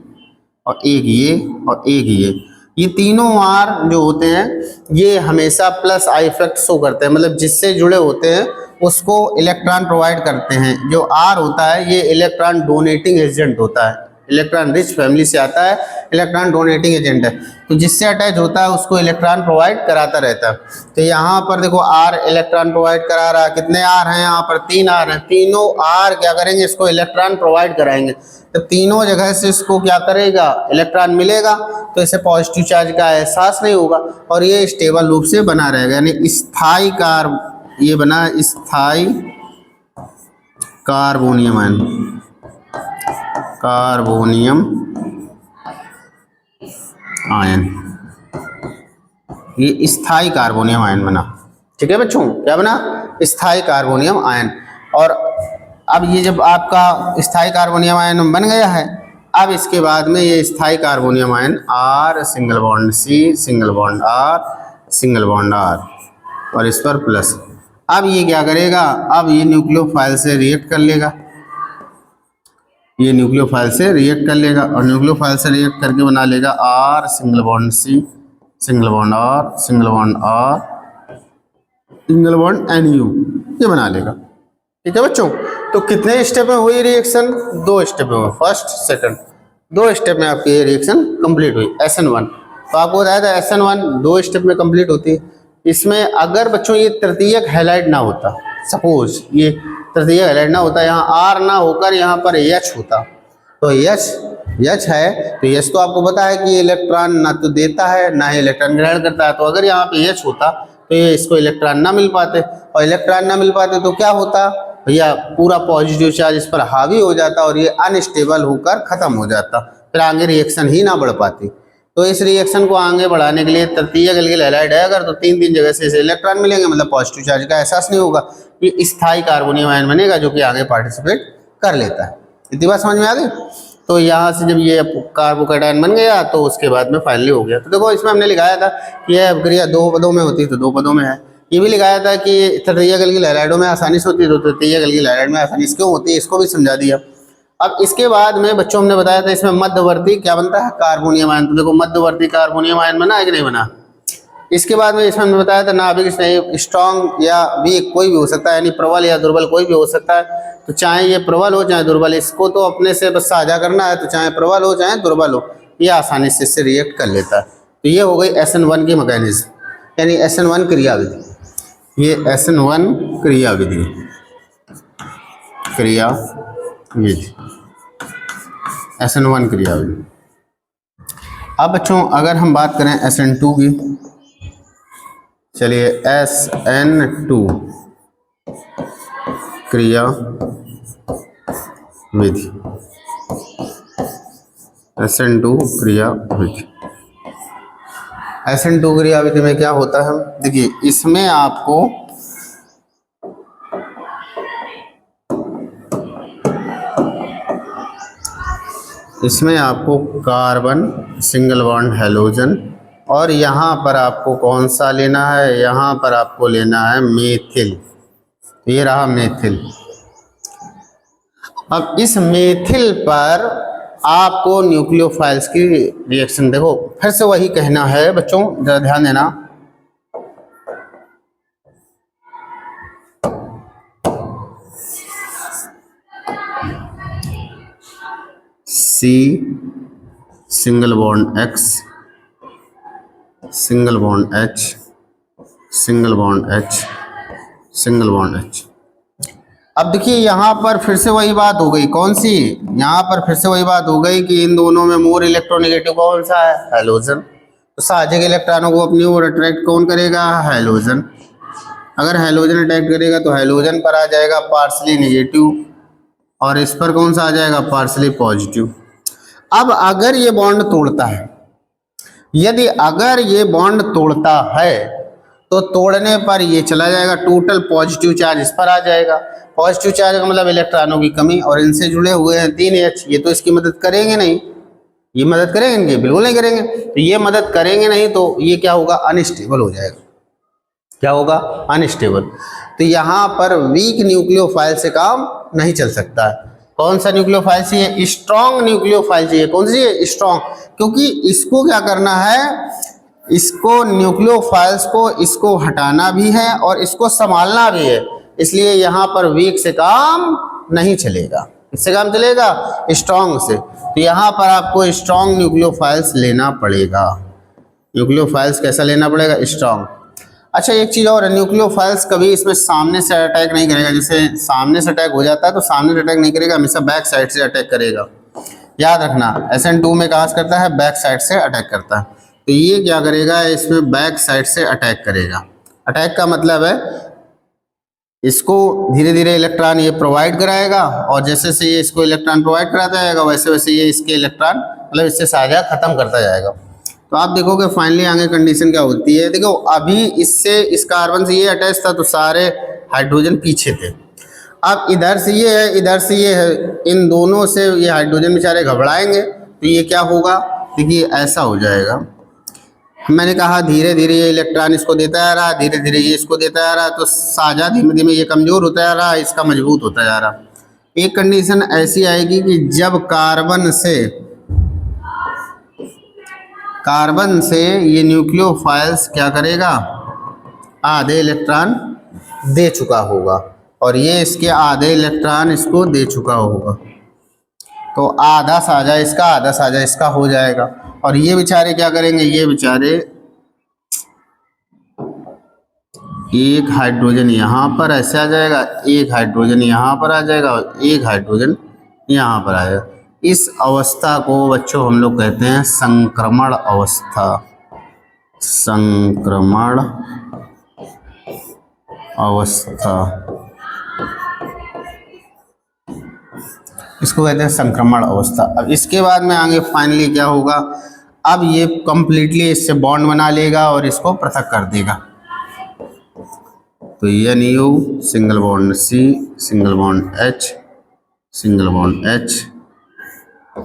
और एक ये और एक ये तीनों आर जो होते हैं ये हमेशा प्लस आई इफेक्ट शो करते हैं, मतलब जिससे जुड़े होते हैं उसको इलेक्ट्रॉन प्रोवाइड करते हैं। जो आर होता है ये इलेक्ट्रॉन डोनेटिंग एजेंट होता है, इलेक्ट्रॉन रिच फैमिली से आता है, इलेक्ट्रॉन डोनेटिंग एजेंट है, तो जिससे अटैच होता है उसको इलेक्ट्रॉन प्रोवाइड कराता रहता है। तो यहाँ पर देखो आर इलेक्ट्रॉन प्रोवाइड करा रहा है, कितने आर हैं यहाँ पर, 3 आर हैं, तीनों आर क्या करेंगे, इसको इलेक्ट्रॉन प्रोवाइड कराएंगे। तो तीनों जगह से इसको क्या करेगा, इलेक्ट्रॉन मिलेगा, तो इसे पॉजिटिव चार्ज का एहसास नहीं होगा और ये स्टेबल रूप से बना रहेगा, यानी स्थायी ये बना स्थायी कार्बोनियम आयन, कार्बोनियम आयन, ये स्थायी कार्बोनियम आयन बना। ठीक है बच्चों, क्या बना, स्थायी कार्बोनियम आयन। और अब ये जब आपका स्थायी कार्बोनियम आयन बन गया है, अब इसके बाद में ये स्थायी carbonium ion R single bond C, single bond R, single bond R, और इस पर प्लस। अब ये क्या करेगा, अब ये न्यूक्लियोफाइल से रिएक्ट कर लेगा, ये न्यूक्लियोफाइल से रिएक्ट कर लेगा और न्यूक्लियोफाइल से रिएक्ट करके बना लेगा R single bond C, single bond R, single bond R, single bond N U, ये बना लेगा। ठीक है बच्चों, तो कितने स्टेप में हुई रिएक्शन, 2 स्टेप में हुई, फर्स्ट सेकंड, 2 स्टेप में आपकी ये रिएक्शन कंप्लीट हुई। SN1 तो आपको बताया था SN1 2 स्टेप में कंप्लीट होती है। इसमें अगर बच्चों ये तृतीयक हैलाइड ना होता, सपोज ये तृतीयक हैलाइड ना होता, यहाँ आर ना होकर यहाँ पर H होता, तो H है, तो H तो आपको पता है कि इलेक्ट्रॉन ना तो देता है ना ही इलेक्ट्रॉन ग्रहण करता है, तो अगर यहाँ पे H होता तो ये इसको इलेक्ट्रॉन ना मिल पाते, और इलेक्ट्रॉन ना मिल पाते तो क्या होता भैया, पूरा पॉजिटिव चार्ज इस पर हावी हो जाता और ये अनस्टेबल होकर खत्म हो जाता, फिर आगे रिएक्शन ही ना बढ़ पाती। तो इस रिएक्शन को आगे बढ़ाने के लिए तृतीयक एल्किल हैलाइड है अगर, तो 3 जगह से इसे इलेक्ट्रॉन मिलेंगे, मतलब पॉजिटिव चार्ज का एहसास नहीं होगा, ये स्थायी कार्बोनियम आयन बनेगा जो कि आगे पार्टिसिपेट कर लेता है। इतनी बात समझ में आ गई। तो यहाँ से जब ये कार्बोकैटायन बन गया तो उसके बाद में फाइनली हो गया। तो देखो इसमें हमने लिखाया था कि यह अभिक्रिया 2 पदों में होती है, तो 2 पदों में है। ये भी लिखाया था कि तृतीयक एल्किल हैलाइडों में आसानी से होती है, तो तृतीयक एल्किल हैलाइड में आसानी से क्यों होती है, इसको भी समझा दिया। अब इसके बाद में बच्चों हमने बताया था इसमें मध्यवर्ती क्या बनता है, कार्बोनियम आयन। तो देखो मध्यवर्ती कार्बोनियम आयन बना है कि नहीं बना, इसके बाद में इसमें हमने बताया था नाभिक स्ट्रॉन्ग या वीक कोई भी हो सकता है, यानी प्रबल या दुर्बल कोई भी हो सकता है। तो चाहे ये प्रबल हो चाहे दुर्बल, इसको तो अपने से बस साझा करना है, तो चाहे प्रबल हो चाहे दुर्बल हो, ये आसानी से इससे रिएक्ट कर लेता है। तो ये हो गई SN1 की मैकेनिज्म, यानी SN1 क्रियाविधि। ये SN1 क्रियाविधि SN1 क्रियाविधि। अब बच्चों अगर हम बात करें SN2 की, चलिए SN2 क्रियाविधि, SN2 क्रियाविधि। SN2 क्रियाविधि में क्या होता है, देखिए इसमें आपको कार्बन सिंगल बॉन्ड हैलोजन, और यहाँ पर आपको कौन सा लेना है, यहाँ पर आपको लेना है मेथिल। ये रहा मेथिल। अब इस मेथिल पर आपको न्यूक्लियोफाइल्स की रिएक्शन, देखो फिर से वही कहना है बच्चों, जरा ध्यान देना। C single bond X single bond H single bond H single bond H। अब देखिए यहाँ पर फिर से वही बात हो गई, कौन सी, यहाँ पर फिर से वही बात हो गई कि इन दोनों में मोर इलेक्ट्रोनेगेटिव कौन सा है, हैलोजन। तो साझे इलेक्ट्रॉनों को अपनी ओर अट्रैक्ट कौन करेगा, हैलोजन। अगर हैलोजन अट्रैक्ट करेगा तो हैलोजन पर आ जाएगा पार्शली नेगेटिव, और इस पर कौन सा आ जाएगा, पार्शली पॉजिटिव। अब अगर ये बॉन्ड तोड़ता है, यदि अगर ये बॉन्ड तोड़ता है तो तोड़ने पर ये चला जाएगा, टोटल पॉजिटिव चार्ज इस पर आ जाएगा। पॉजिटिव चार्ज का मतलब इलेक्ट्रॉनों की कमी, और इनसे जुड़े हुए हैं 3H, ये तो इसकी मदद करेंगे नहीं, ये मदद करेंगे इनकी, बिल्कुल नहीं करेंगे। तो ये मदद करेंगे नहीं तो ये क्या होगा, अनस्टेबल हो जाएगा। क्या होगा, अनस्टेबल। तो यहाँ पर वीक न्यूक्लियोफाइल से काम नहीं चल सकता है। कौन सा न्यूक्लियोफाइल चाहिए, स्ट्रॉन्ग न्यूक्लियोफाइल चाहिए। कौन सी है, स्ट्रॉन्ग, क्योंकि इसको क्या करना है, इसको न्यूक्लियोफाइल्स को इसको हटाना भी है और इसको संभालना भी है, इसलिए यहाँ पर वीक से काम नहीं चलेगा। इससे काम चलेगा स्ट्रॉन्ग से। तो यहाँ पर आपको स्ट्रॉन्ग न्यूक्लियोफाइल्स लेना पड़ेगा। न्यूक्लियोफाइल्स कैसा लेना पड़ेगा, स्ट्रॉन्ग। अच्छा एक चीज़ और है, न्यूक्लियोफाइल्स कभी इसमें सामने से अटैक नहीं करेगा। जैसे सामने से अटैक हो जाता है तो सामने से अटैक नहीं करेगा, हमेशा बैक साइड से अटैक करेगा। याद रखना, SN2 में कहाँ से करता है, बैक साइड से अटैक करता है। तो ये क्या करेगा, इसमें बैक साइड से अटैक करेगा। अटैक का मतलब है इसको धीरे धीरे इलेक्ट्रॉन ये प्रोवाइड कराएगा, और जैसे से ये इसको इलेक्ट्रॉन प्रोवाइड कराता जाएगा वैसे वैसे ये इसके इलेक्ट्रॉन मतलब इससे साझा खत्म करता जाएगा। तो आप देखोगे फाइनली आगे कंडीशन क्या होती है। देखो अभी इससे इस कार्बन से ये अटैच था तो सारे हाइड्रोजन पीछे थे, अब इधर से ये है इधर से ये है, इन दोनों से ये हाइड्रोजन बेचारे घबराएंगे तो ये क्या होगा, देखिए ऐसा हो जाएगा। मैंने कहा धीरे धीरे ये इलेक्ट्रॉन इसको देता जा रहा, धीरे धीरे ये इसको देता जा रहा, तो साझा धीमे धीमे ये कमज़ोर होता जा रहा, इसका मजबूत होता जा रहा। एक कंडीशन ऐसी आएगी कि जब कार्बन से ये न्यूक्लियोफाइल्स क्या करेगा, आधे इलेक्ट्रॉन दे चुका होगा और ये इसके आधे इलेक्ट्रॉन इसको दे चुका होगा, तो आधा साझा इसका आधा साझा इसका हो जाएगा। और ये बेचारे क्या करेंगे, ये बेचारे एक हाइड्रोजन यहाँ पर ऐसे आ जाएगा, एक हाइड्रोजन यहाँ पर आ जाएगा और एक हाइड्रोजन यहाँ पर आएगा। इस अवस्था को बच्चों हम लोग कहते हैं संक्रमण अवस्था। संक्रमण अवस्था इसको कहते हैं संक्रमण अवस्था। अब इसके बाद में आगे फाइनली क्या होगा, अब ये कंप्लीटली इससे बॉन्ड बना लेगा और इसको पृथक कर देगा। तो NU single bond C single bond H single bond H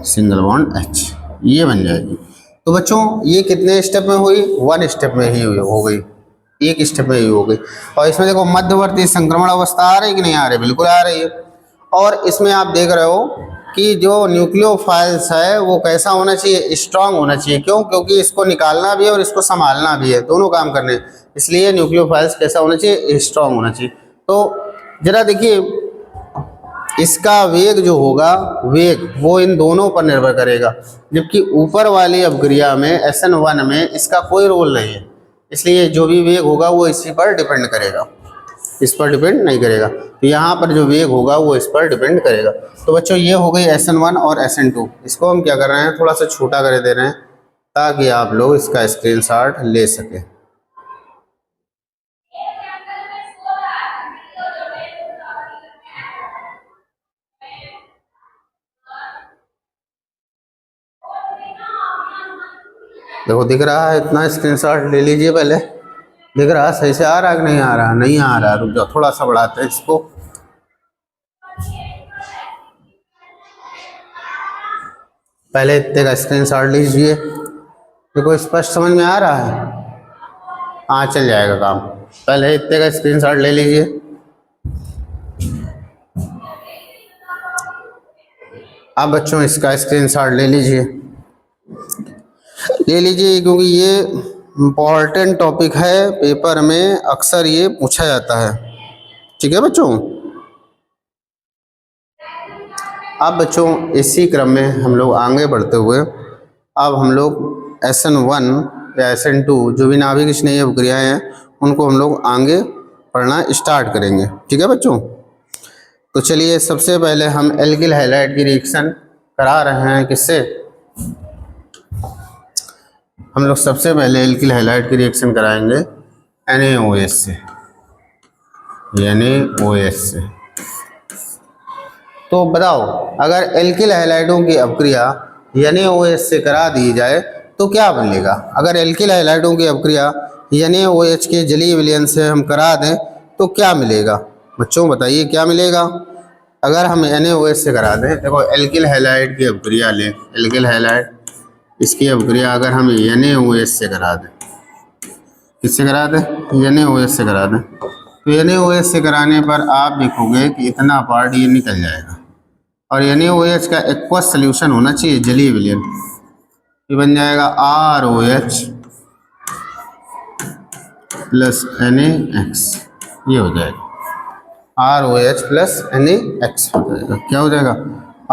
single bond H, ये बन जाएगी। तो बच्चों ये कितने स्टेप में हुई, 1 स्टेप में ही हो गई, एक स्टेप में ही हो गई। और इसमें देखो मध्यवर्ती संक्रमण अवस्था आ रही कि नहीं आ रही, बिल्कुल आ रही है। और इसमें आप देख रहे हो कि जो न्यूक्लियोफाइल्स है वो कैसा होना चाहिए, स्ट्रांग होना चाहिए। क्यों? क्योंकि इसको निकालना भी है और इसको संभालना भी है, दोनों काम करने हैं। इसलिए न्यूक्लियोफाइल्स कैसा होना चाहिए, स्ट्रांग होना चाहिए। तो जरा देखिए, इसका वेग जो होगा, वेग वो इन दोनों पर निर्भर करेगा, जबकि ऊपर वाली अपक्रिया में SN1 में इसका कोई रोल नहीं है। इसलिए जो भी वेग होगा वो इसी पर डिपेंड करेगा, इस पर डिपेंड नहीं करेगा। तो यहाँ पर जो वेग होगा वो इस पर डिपेंड करेगा। तो बच्चों ये हो गई SN1 और SN2। इसको हम क्या कर रहे हैं, थोड़ा सा छोटा कर दे रहे हैं ताकि आप लोग इसका स्क्रीनशॉट ले सकें। देखो दिख रहा है, इतना स्क्रीनशॉट ले लीजिए पहले। दिख रहा है सही से, आ रहा है कि नहीं आ रहा? नहीं आ रहा, रुक जाओ थोड़ा सा बढ़ाते हैं इसको। पहले इतने का स्क्रीनशॉट लीजिए। देखो स्पष्ट समझ में आ रहा है? हाँ चल जाएगा काम। पहले इतने का स्क्रीनशॉट ले लीजिए। अब बच्चों इसका स्क्रीनशॉट ले लीजिए, ले लीजिए, क्योंकि ये इम्पॉर्टेंट टॉपिक है, पेपर में अक्सर ये पूछा जाता है। ठीक है बच्चों। अब बच्चों इसी क्रम में हम लोग आगे बढ़ते हुए अब हम लोग SN1 या SN2 जो भी नाभिक स्नेही अपक्रियाएं हैं उनको हम लोग आगे पढ़ना स्टार्ट करेंगे। ठीक है बच्चों। तो चलिए सबसे पहले हम एल्किल हैलाइड की रिएक्शन करा रहे हैं। किससे? हम लोग सबसे पहले एल्किल हैलाइड की रिएक्शन कराएंगे NaOH से, NaOH से। तो बताओ, अगर एल्किल हैलाइडों की अपक्रिया NaOH से करा दी जाए तो क्या बनेगा? अगर एल्किल हैलाइडों की अपक्रिया NaOH के जलीय विलयन से हम करा दें तो क्या मिलेगा? बच्चों बताइए क्या मिलेगा अगर हम NaOH से करा दें। देखो एल्किल हैलाइड की अपक्रिया लें, एल्किल हैलाइड इसकी अपक्रिया अगर हम NaOH से करा दें, किससे करा दें? NaOH से करा दें। तो NaOH से कराने पर आप देखोगे कि इतना पार्ट ये निकल जाएगा और NaOH का एक्वस सोल्यूशन होना चाहिए जलीय विलयन। ये बन जाएगा ROH प्लस NaX। ये हो जाएगा ROH प्लस NaX हो जाएगा। क्या हो जाएगा?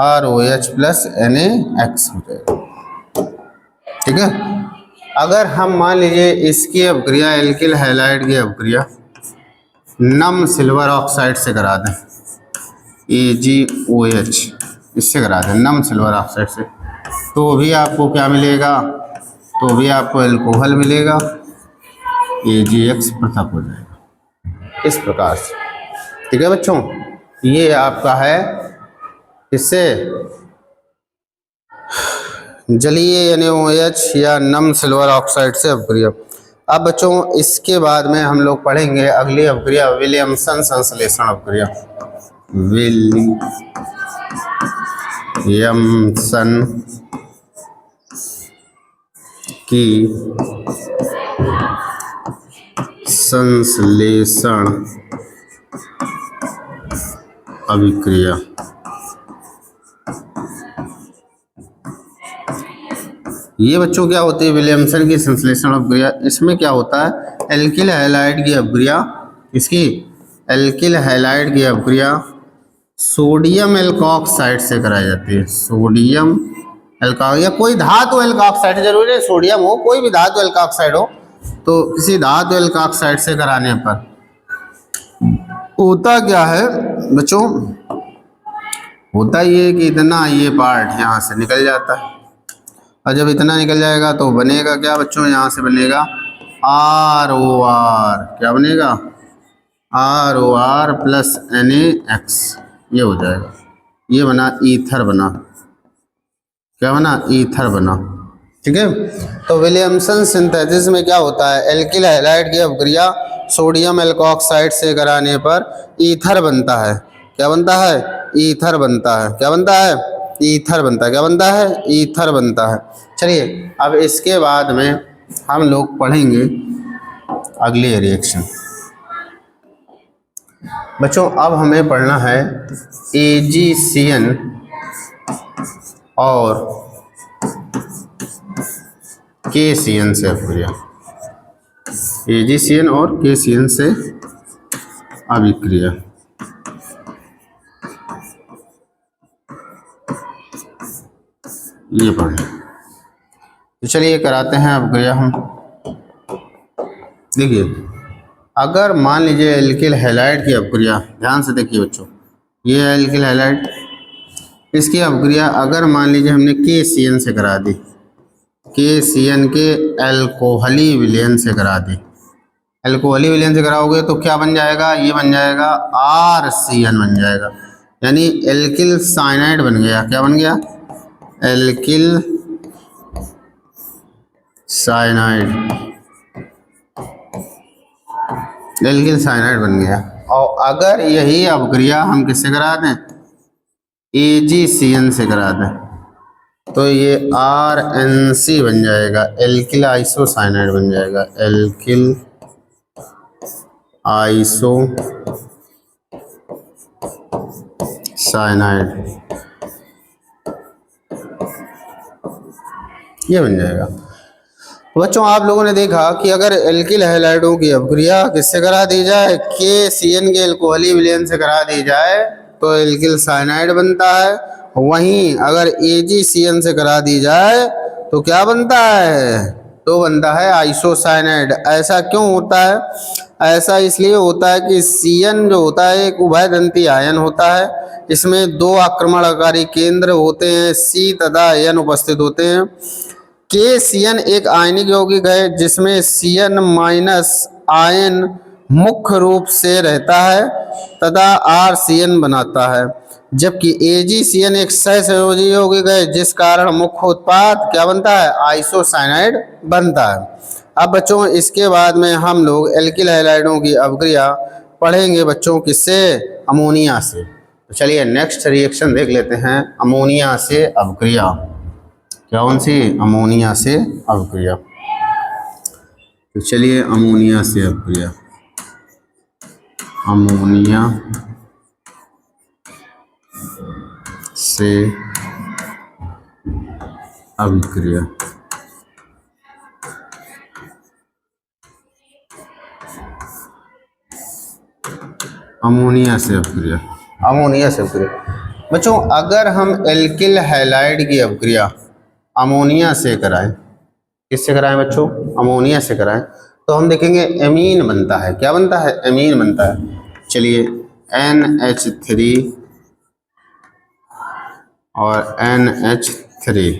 ROH प्लस NaX हो जाएगा। ठीक है। अगर हम मान लीजिए इसकी अपक्रिया एल्किल हैलाइड की अपक्रिया नम सिल्वर ऑक्साइड से करा दें, AgOH इससे करा दें नम सिल्वर ऑक्साइड से, तो भी आपको क्या मिलेगा? तो भी आपको एल्कोहल मिलेगा, AgX पृथक हो जाएगा इस प्रकार से। ठीक है बच्चों, ये आपका है इससे जलीय NaOH या नम सिल्वर ऑक्साइड से अपक्रिया। अब बच्चों इसके बाद में हम लोग पढ़ेंगे अगली अपक्रिया विलियमसन संश्लेषण अपक्रिया। विलियमसन की संश्लेषण अभिक्रिया। ये बच्चों क्या होती है विलियमसन की संश्लेषण अपक्रिया? इसमें क्या होता है, एल्किल हैलाइड की अपक्रिया, इसकी एल्किल हैलाइड की अपक्रिया सोडियम एल्कोक्साइड से कराई जाती है। सोडियम एल्कोक्साइड या कोई धातु एल्कोक्साइड, जरूरी है सोडियम हो, कोई भी धातु एल्कोक्साइड हो, तो किसी धातु एल्कोक्साइड से कराने पर होता क्या है बच्चों, होता ये कि इतना ये पार्ट यहाँ से निकल जाता है और जब इतना निकल जाएगा तो बनेगा क्या बच्चों? यहाँ से बनेगा ROR। क्या बनेगा? ROR plus NaX। ये हो जाएगा, ये बना ईथर बना। क्या बना? ईथर बना। ठीक है। तो विलियमसन सिंथेसिस में क्या होता है, एल्किल हैलाइड की अपक्रिया सोडियम एल्कोक्साइड से कराने पर ईथर बनता है। क्या बनता है? ईथर बनता है। क्या बनता है? ईथर बनता है। क्या बनता है? ईथर बनता है। चलिए अब इसके बाद में हम लोग पढ़ेंगे अगली रिएक्शन। बच्चों अब हमें पढ़ना है AgCN और KCN से अभिक्रिया, AgCN और KCN से अभिक्रिया। ये पढ़ें। तो चलिए कराते हैं अभिक्रिया हम। देखिए, अगर मान लीजिए एल्किल हैलाइड की अभिक्रिया, ध्यान से देखिए बच्चों, ये है एल्किल हैलाइड, इसकी अभिक्रिया अगर मान लीजिए हमने KCN से करा दी, KCN के अल्कोहली विलयन से करा दी, अल्कोहली विलयन से कराओगे तो क्या बन जाएगा, ये बन जाएगा RCN बन जाएगा, यानी एल्किल साइनाइड बन गया। क्या बन गया, एल्किल साइनाइड, एल्किल साइनाइड बन गया। और अगर यही अभिक्रिया हम किससे करा दें, AgCN से करा दें, तो ये RNC बन जाएगा, एल्किल आइसोसाइनाइड बन जाएगा, एल्किल आइसोसाइनाइड, ये बन जाएगा। तो बच्चों आप लोगों ने देखा कि अगर एल्किल हैलाइडों की अभिक्रिया किससे करा दी जाए, KCN के अल्कोहली विलयन से करा दी जाए तो एल्किल साइनाइड बनता है। वहीं अगर AgCN से करा दी जाए तो क्या बनता है, तो बनता है आइसोसाइनाइड। ऐसा क्यों होता है, ऐसा इसलिए होता है कि CN जो होता है एक उभयदंती आयन होता है, इसमें दो आक्रमणकारी केंद्र होते हैं, C तथा N उपस्थित होते हैं। KCN एक आयनिक यौगिक है जिसमें CN माइनस आयन मुख्य रूप से रहता है तथा RCN बनाता है, जबकि AgCN एक सहसंयोजी यौगिक है जिस कारण मुख्य उत्पाद क्या बनता है, आइसोसाइनाइड बनता है। अब बच्चों इसके बाद में हम लोग एल्किल हैलाइडों की अभिक्रिया पढ़ेंगे बच्चों किससे, अमोनिया से। तो चलिए नेक्स्ट रिएक्शन देख लेते हैं, अमोनिया से अभिक्रिया। कौन सी, अमोनिया से अभिक्रिया। तो चलिए अमोनिया से अभिक्रिया, अमोनिया से अभिक्रिया। अमोनिया से अभिक्रिया, अमोनिया से अभिक्रिया। बच्चों अगर हम एल्किल हैलाइड की अभिक्रिया अमोनिया से कराएं, किससे कराएं बच्चों, अमोनिया से कराएं, तो हम देखेंगे एमीन बनता है। क्या बनता है, एमीन बनता है। चलिए NH3 और NH3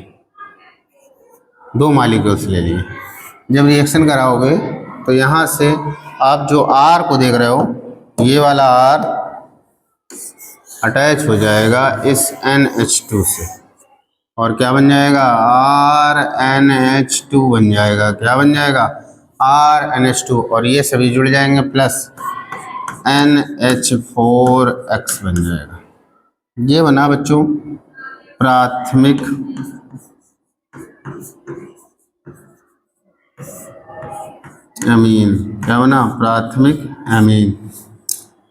दो मॉलिक्यूल्स ले लिए। जब रिएक्शन कराओगे तो यहाँ से आप जो R को देख रहे हो, ये वाला R अटैच हो जाएगा इस NH2 से, और क्या बन जाएगा, RNH2 बन जाएगा। क्या बन जाएगा, RNH2, और ये सभी जुड़ जाएंगे प्लस NH4X बन जाएगा। ये बना बच्चों प्राथमिक अमीन। क्या बना, प्राथमिक अमीन।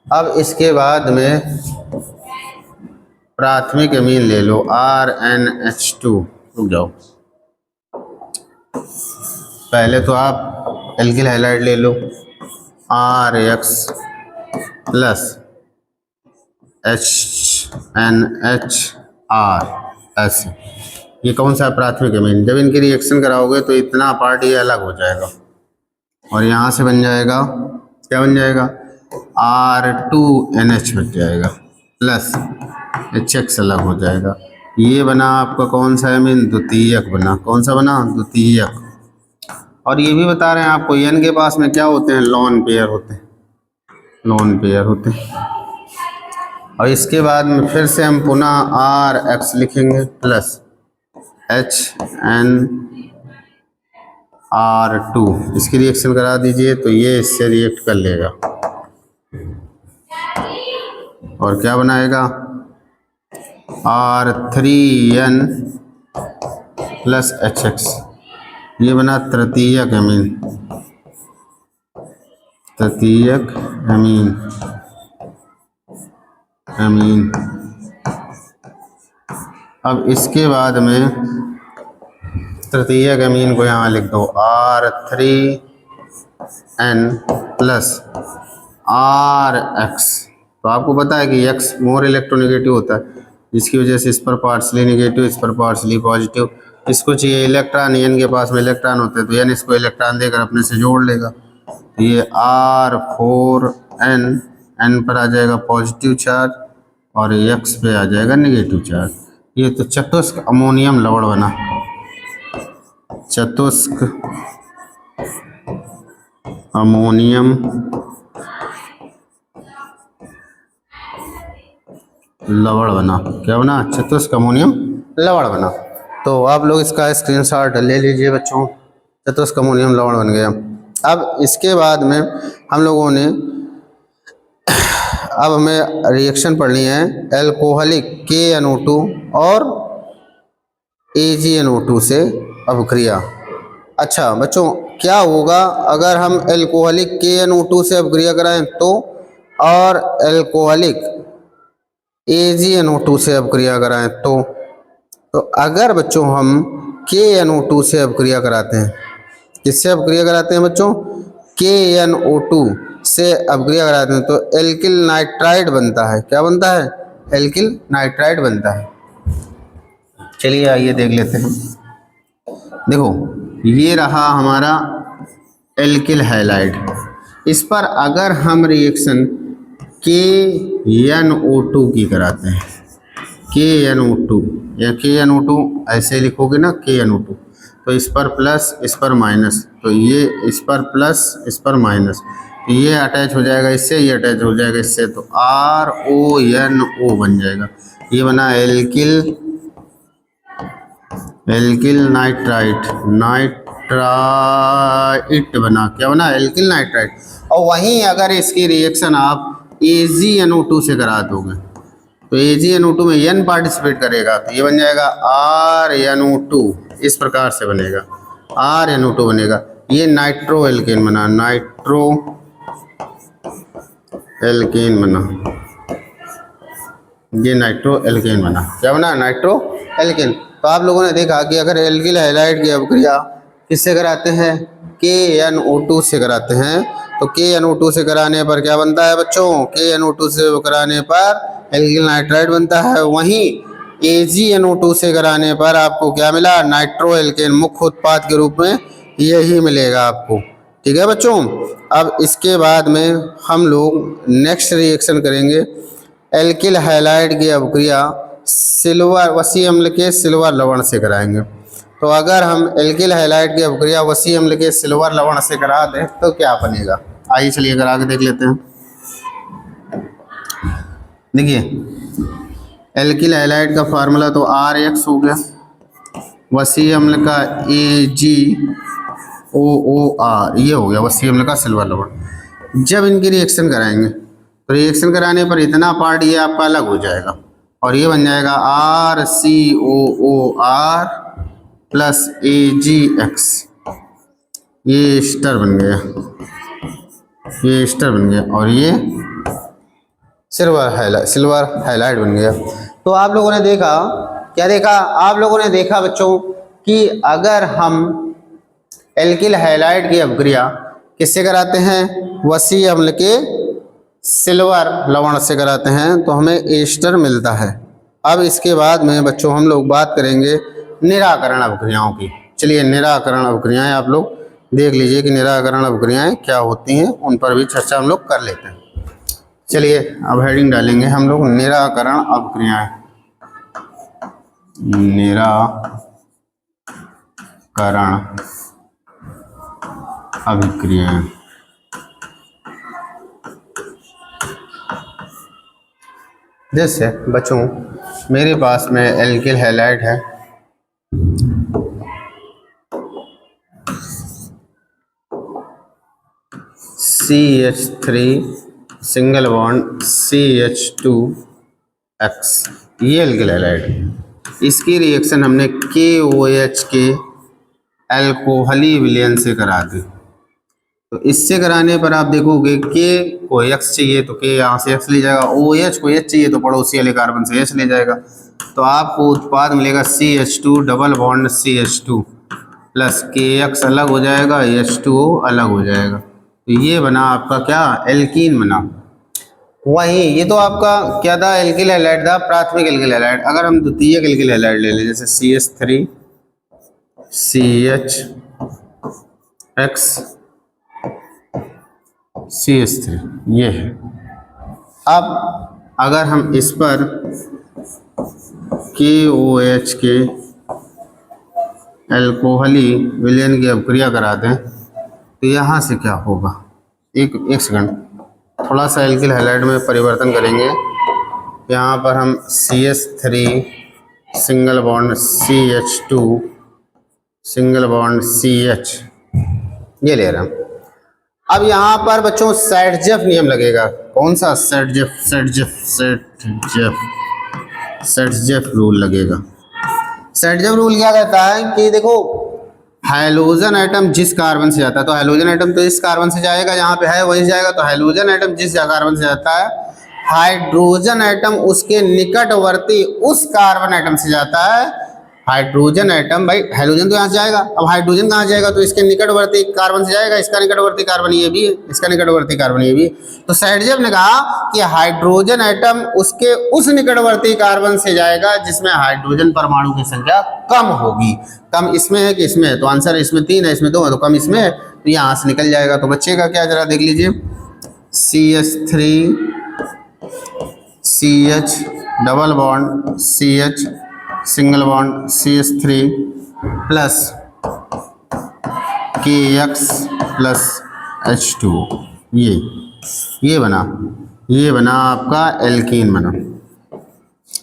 अब इसके बाद में प्राथमिक अमीन ले लो RNH2, रुक जाओ, पहले तो आप एल्किल हैलाइड ले लो RX प्लस HNHRS, ये कौन सा प्राथमिक अमीन। जब इनकी रिएक्शन कराओगे तो इतना पार्ट ये अलग हो जाएगा, और यहाँ से बन जाएगा, क्या बन जाएगा, R2NH बन जाएगा प्लस HX अलग हो जाएगा। ये बना आपका कौन सा अमीन, द्वितीयक बना। कौन सा बना, द्वितीयक। और ये भी बता रहे हैं आपको N के पास में क्या होते हैं, लोन पेयर होते हैं, लोन पेयर होते हैं। और इसके बाद में फिर से हम पुनः RX लिखेंगे प्लस HNR2, इसकी रिएक्शन करा दीजिए तो ये इससे रिएक्ट कर लेगा और क्या बनाएगा, R3N प्लस HX, ये बना तृतीयक अमीन, तृतीयक अमीन, अमीन अब इसके बाद में तृतीयक अमीन को यहाँ लिख दो R3N प्लस RX। तो आपको पता है कि X मोर इलेक्ट्रोनेगेटिव होता है, जिसकी वजह से इस पर पार्शली नेगेटिव, इस पर पार्शली पॉजिटिव। इसको चाहिए इलेक्ट्रॉन, N के पास में इलेक्ट्रॉन होते हैं तो N इसको इलेक्ट्रॉन देकर अपने से जोड़ लेगा। ये R4N, N पर आ जाएगा पॉजिटिव चार्ज और X पे आ जाएगा नेगेटिव चार्ज। ये तो चतुष्क अमोनियम लवण बना, चतुष्क अमोनियम लवण बना। क्या बना? चतुष्क अमोनियम लवण बना। तो आप लोग इसका स्क्रीनशॉट ले लीजिए बच्चों, चतुष्क अमोनियम लवण बन गया। अब इसके बाद में हम लोगों ने अब हमें रिएक्शन पढ़नी है एल्कोहलिक KNO2 और AgNO2 से अभिक्रिया। अच्छा बच्चों, क्या होगा अगर हम एल्कोहलिक KNO2 से अभिक्रिया कराएं तो, और एल्कोहलिक AgNO2 से अभिक्रिया कराएं तो अगर बच्चों हम KNO2 से अभिक्रिया कराते हैं, किससे अभिक्रिया कराते हैं बच्चों? KNO2 से अभिक्रिया कराते हैं तो एल्किल नाइट्राइड बनता है। क्या बनता है? एल्किल नाइट्राइड बनता है। चलिए आइए देख लेते हैं। देखो ये रहा हमारा एल्किल हैलाइड। इस पर अगर हम रिएक्शन KNO2 की कराते हैं, KNO2 या KNO2 ऐसे लिखोगे ना KNO2, तो इस पर प्लस इस पर माइनस, तो ये इस पर प्लस इस पर माइनस, तो ये अटैच हो जाएगा इससे, ये अटैच हो जाएगा इससे, तो RONO बन जाएगा। ये बना एल्किल नाइट्राइट, नाइट्राइट बना। क्या बना? Alkyl nitrite. और वहीं अगर इसकी रिएक्शन आप AgNO2 से करा दोगे तो AgNO2 में N पार्टिसिपेट करेगा, तो ये बन जाएगा RNO2। इस प्रकार से बनेगा, RNO2 बनेगा। ये नाइट्रो एल्केन बना, नाइट्रो एल्केन बना, ये नाइट्रो एल्केन बना। क्या बना? Nitro alkene. तो आप लोगों ने देखा कि अगर एल्किल हैलाइड की अभिक्रिया किससे कराते हैं? KNO2 से कराते हैं, तो KNO2 से कराने पर क्या बनता है बच्चों? KNO2 से कराने पर एल्किल नाइट्राइड बनता है। वहीं AgNO2 से कराने पर आपको क्या मिला? Nitro alkene. मुख्य उत्पाद के रूप में यही मिलेगा आपको। ठीक है बच्चों। अब इसके बाद में हम लोग नेक्स्ट रिएक्शन करेंगे एल्किल हैलाइड की अभिक्रिया सिल्वर वसी अम्ल के सिल्वर लवण से कराएंगे। तो अगर हम एल्किल हैलाइड की अभिक्रिया वसी अम्ल के सिल्वर लवण से करा दें तो क्या बनेगा? आइए चलिए करा के देख लेते हैं। देखिए एल्किल हैलाइड का फार्मूला तो RX हो गया, वसी अम्ल का AgOOR, ये हो गया वसी अम्ल का सिल्वर लवण। जब इनकी रिएक्शन कराएंगे तो रिएक्शन कराने पर इतना पार्ट ये आपका अलग हो जाएगा और ये बन जाएगा RCOOR प्लस AgX। ये एस्टर बन गया, ये एस्टर बन गया और ये सिल्वर हैलाइड बन गया। तो आप लोगों ने देखा, क्या देखा? आप लोगों ने देखा बच्चों कि अगर हम एल्किल हैलाइड की अभिक्रिया किससे कराते हैं? वसी अम्ल के सिल्वर लवण से कराते हैं तो हमें एस्टर मिलता है। अब इसके बाद में बच्चों हम लोग बात करेंगे निराकरण अभिक्रियाओं की। चलिए निराकरण अभिक्रियाएं आप लोग देख लीजिए कि निराकरण अभिक्रियाएं क्या होती हैं, उन पर भी चर्चा हम लोग कर लेते हैं। चलिए अब हेडिंग डालेंगे हम लोग निराकरण अभिक्रियाएं। निराकरण अभिक्रियाएं। जैसे बच्चों मेरे पास में एल्किल हैलाइड है, CH3 सिंगल बॉन्ड CH2X, ये एल्किल हैलाइड है। इसकी रिएक्शन हमने KOH के अल्कोहली विलयन से करा दी तो इससे कराने पर आप देखोगे के को X चाहिए तो के यहाँ से X ले जाएगा, OH को H चाहिए तो पड़ोसी वाले कार्बन से H ले जाएगा। तो आपको उत्पाद मिलेगा CH2 double bond CH2 plus KX अलग हो जाएगा, H2O अलग हो जाएगा। तो ये बना आपका क्या, एल्कीन बना। वही ये तो आपका क्या था, एल्किल हैलाइड था, प्राथमिक एल्किल हैलाइड। अगर हम द्वितीयक एल्किल हैलाइड ले लें जैसे CH3 CHX CH3 ये है। अब अगर हम इस पर KOH के एल्कोहली विलयन की अभिक्रिया करा दें तो यहाँ से क्या होगा, एक सेकंड, थोड़ा सा एल्किल हैलाइड में परिवर्तन करेंगे। यहाँ पर हम CH3 single bond CH2 single bond CH ये ले रहे हैं। अब यहाँ पर बच्चों सेटजेफ नियम लगेगा। कौन सा, सेटजेफ रूल लगेगा। सेटजेफ रूल क्या कहता है कि देखो हाइड्रोजन एटम जिस कार्बन से जाता है, तो हाइड्रोजन एटम तो इस कार्बन से जाएगा, जहाँ पे है वहीं जाएगा। तो हाइड्रोजन एटम जिस कार्बन से जाता है, हाइड्रोजन एटम उसके निकटवर्ती उस कार्बन एटम से जाता है। हाइड्रोजन एटम, भाई हाइड्रोजन तो यहाँ से जाएगा, अब हाइड्रोजन कहाँ जाएगा, तो इसके निकटवर्ती कार्बन से जाएगा। इसका निकटवर्ती कार्बन ये भी है, इसका निकटवर्ती कार्बन ये भी है। तो सेटजेफ ने कहा कि हाइड्रोजन एटम उसके उस निकटवर्ती कार्बन से जाएगा जिसमें हाइड्रोजन परमाणु की संख्या कम होगी। कम इसमें है कि इसमें है, तो आंसर इसमें 3 है, इसमें 2 है, तो कम इसमें है, तो यहाँ से निकल जाएगा। तो बच्चे का क्या, जरा देख लीजिए, CH3 CH double bond CH single bond CH3 plus KX plus H2O ये बना आपका एल्कीन बना,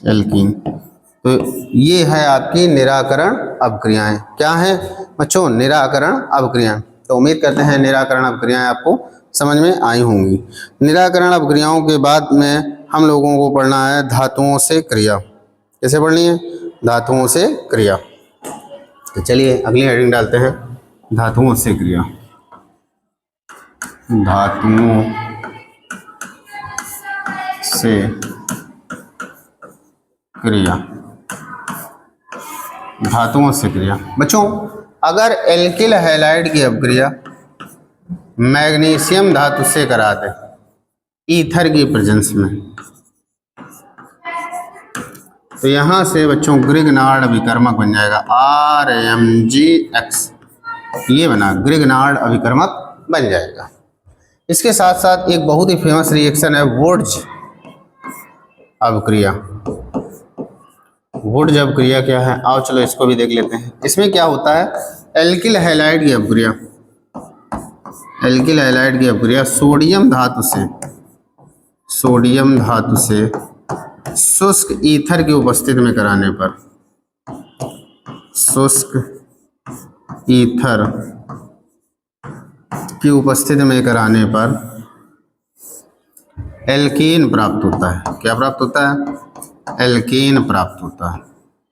एल्कीन। तो ये है आपकी निराकरण अभिक्रियाएं। क्या है बच्चों, निराकरण अभिक्रियाएं। तो उम्मीद करते हैं निराकरण अभिक्रियाएं आपको समझ में आई होंगी। निराकरण अभिक्रियाओं के बाद में हम लोगों को पढ़ना है धातुओं से क्रिया। कैसे पढ़नी है, धातुओं से क्रिया। तो चलिए अगली हेडिंग डालते हैं, धातुओं से क्रिया। धातुओं से क्रिया, धातुओं से क्रिया। बच्चों अगर एल्किल हैलाइड की अभिक्रिया मैग्नीशियम धातु से करा दें ईथर की प्रेजेंस में, तो यहाँ से बच्चों ग्रिग्नार्ड अभिकर्मक बन जाएगा, RMgX। ये बना, ग्रिग्नार्ड अभिकर्मक बन जाएगा। इसके साथ साथ एक बहुत ही फेमस रिएक्शन है वुड्ज अभिक्रिया। वुड्ज अभिक्रिया क्या है, आओ चलो इसको भी देख लेते हैं। इसमें क्या होता है, एल्किल हैलाइड की अभिक्रिया, एल्किल हैलाइड की अभिक्रिया सोडियम धातु से शुष्क ईथर की उपस्थिति में कराने पर, शुष्क ईथर की उपस्थिति में कराने पर एल्कीन प्राप्त होता है। क्या प्राप्त होता है, एल्कीन प्राप्त होता है।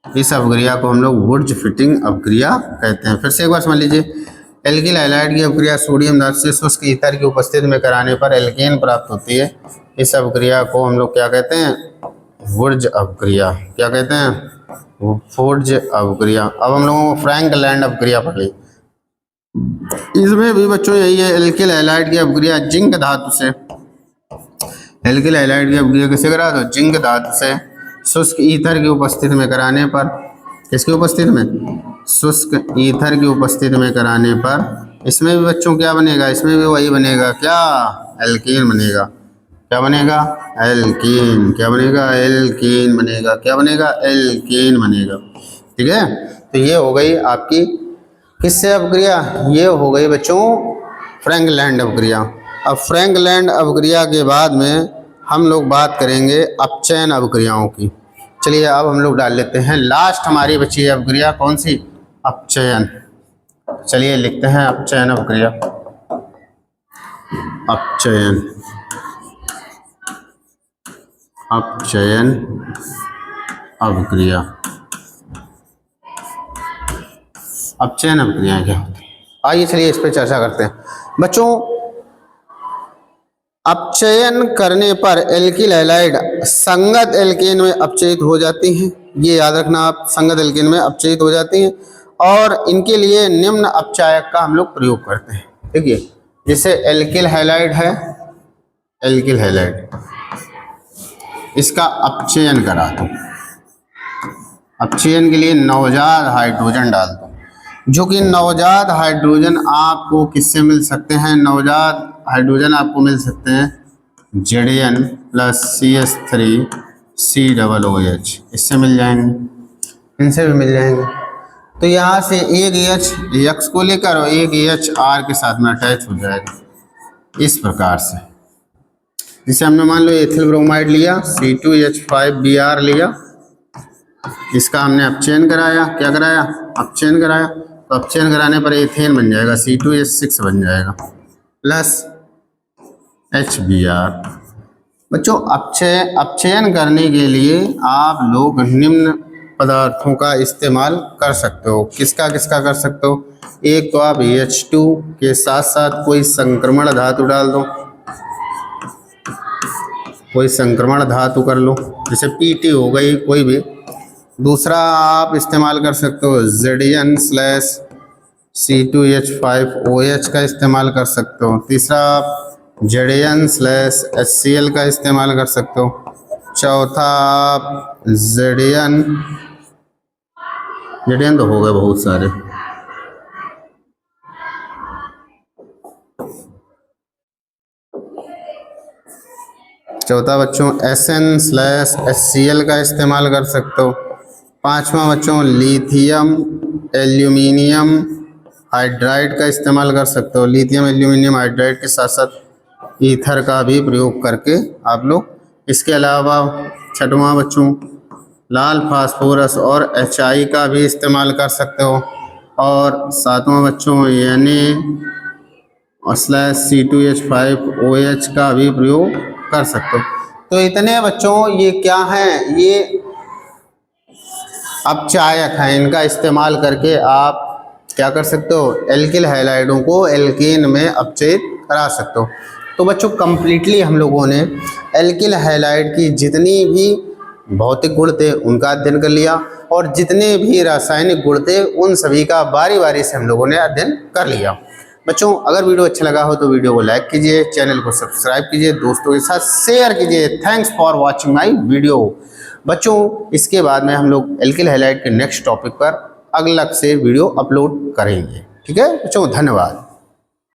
इस अभिक्रिया को हम लोग वुड्ज फिटिंग अभिक्रिया कहते हैं। फिर से एक बार समझ लीजिए, एल्किल हैलाइड की अभिक्रिया सोडियम धातु से शुष्क ईथर की उपस्थिति में कराने पर एल्कीन प्राप्त होती है। इस अभिक्रिया को हम लोग क्या कहते हैं, वुड्ज अभिक्रिया। क्या कहते हैं, वुड्ज अभिक्रिया। अब हम लोगों को फ्रैंकलैंड अभिक्रिया पढ़ ली। इसमें भी बच्चों यही है, एल्किल हैलाइड की अभिक्रिया जिंक धातु से, एल्किल हैलाइड की अभिक्रिया किसे करा दो, जिंक धातु से शुष्क ईथर की उपस्थिति में कराने पर, किसकी उपस्थिति में, शुष्क ईथर की उपस्थिति में कराने पर इसमें भी बच्चों क्या बनेगा, इसमें भी वही बनेगा, क्या, एल्कीन बनेगा। क्या बनेगा, एल्कीन। क्या बनेगा, एल्कीन बनेगा। क्या बनेगा, एल्कीन बनेगा। ठीक है, तो ये हो गई आपकी किससे अभिक्रिया, ये हो गई बच्चों फ्रैंकलैंड अभिक्रिया। अब फ्रैंकलैंड अभिक्रिया के बाद में हम लोग बात करेंगे अपचयन अभिक्रियाओं की। चलिए अब हम लोग डाल लेते हैं लास्ट हमारी बची है अभिक्रिया, कौन सी, अपचयन। चलिए लिखते हैं अपचयन अभिक्रिया, अपचयन, अपचयन अभिक्रिया। अपचयन अभिक्रिया क्या होती है, आइए चलिए इस पर चर्चा करते हैं। बच्चों अपचयन करने पर एल्किल हैलाइड संगत एल्केन में अपचयित हो जाती हैं। ये याद रखना आप, संगत एल्केन में अपचयित हो जाती हैं और इनके लिए निम्न अपचायक का हम लोग प्रयोग करते हैं। ठीक है, जैसे एल्किल हैलाइड है, एल्किल हैलाइड, इसका अपचयन करा दो। अपचयन के लिए नवजात हाइड्रोजन डाल दो, जो कि नवजात हाइड्रोजन आपको किससे मिल सकते हैं? नवजात हाइड्रोजन आपको मिल सकते हैं Zn प्लस CH3COOH, इससे मिल जाएंगे, इनसे भी मिल जाएंगे। तो यहाँ से एक H X को लेकर और एक H R के साथ में अटैच हो जाएगा इस प्रकार से। जैसे हमने मान लो एथिल ब्रोमाइड लिया, C2H5Br लिया, इसका हमने अपचयन कराया। क्या कराया? अपचयन कराया। तो अपचयन कराने पर एथेन बन जाएगा, C2H6 बन जाएगा प्लस HBr। बच्चों अपचयन करने के लिए आप लोग निम्न पदार्थों का इस्तेमाल कर सकते हो। किसका किसका कर सकते हो? एक तो आप H2 के साथ साथ कोई संक्रमण धातु डाल दो, कोई संक्रमण धातु कर लो, जैसे PT हो गई कोई भी। दूसरा आप इस्तेमाल कर सकते हो Zn/C2H5OH का इस्तेमाल कर सकते हो। तीसरा आप Zn/HCl का इस्तेमाल कर सकते हो। चौथा आप Zn तो हो गए बहुत सारे। चौथा बच्चों Sn/HCl का इस्तेमाल कर सकते हो। पांचवा बच्चों लिथियम एल्यूमिनियम हाइड्राइड का इस्तेमाल कर सकते हो। लिथियम एल्यूमिनियम हाइड्राइड के साथ साथ ईथर का भी प्रयोग करके आप लोग। इसके अलावा छठवां बच्चों लाल फास्फोरस और HI का भी इस्तेमाल कर सकते हो। और सातवां बच्चों Na/C2H5OH का भी प्रयोग कर सकते हो। तो इतने बच्चों ये क्या हैं? ये अपचायक हैं। इनका इस्तेमाल करके आप क्या कर सकते हो? एल्किल हैलाइडों को एल्केन में अपचयित करा सकते हो। तो बच्चों कंप्लीटली हम लोगों ने एल्किल हैलाइड की जितनी भी भौतिक गुण थे उनका अध्ययन कर लिया और जितने भी रासायनिक गुण थे उन सभी का बारी बारी से हम लोगों ने अध्ययन कर लिया। बच्चों अगर वीडियो अच्छा लगा हो तो वीडियो को लाइक कीजिए, चैनल को सब्सक्राइब कीजिए, दोस्तों के साथ शेयर कीजिए। Thanks for watching my video. बच्चों इसके बाद में हम लोग एल्किल हैलाइड के नेक्स्ट टॉपिक पर अलग से वीडियो अपलोड करेंगे। ठीक है बच्चों, धन्यवाद।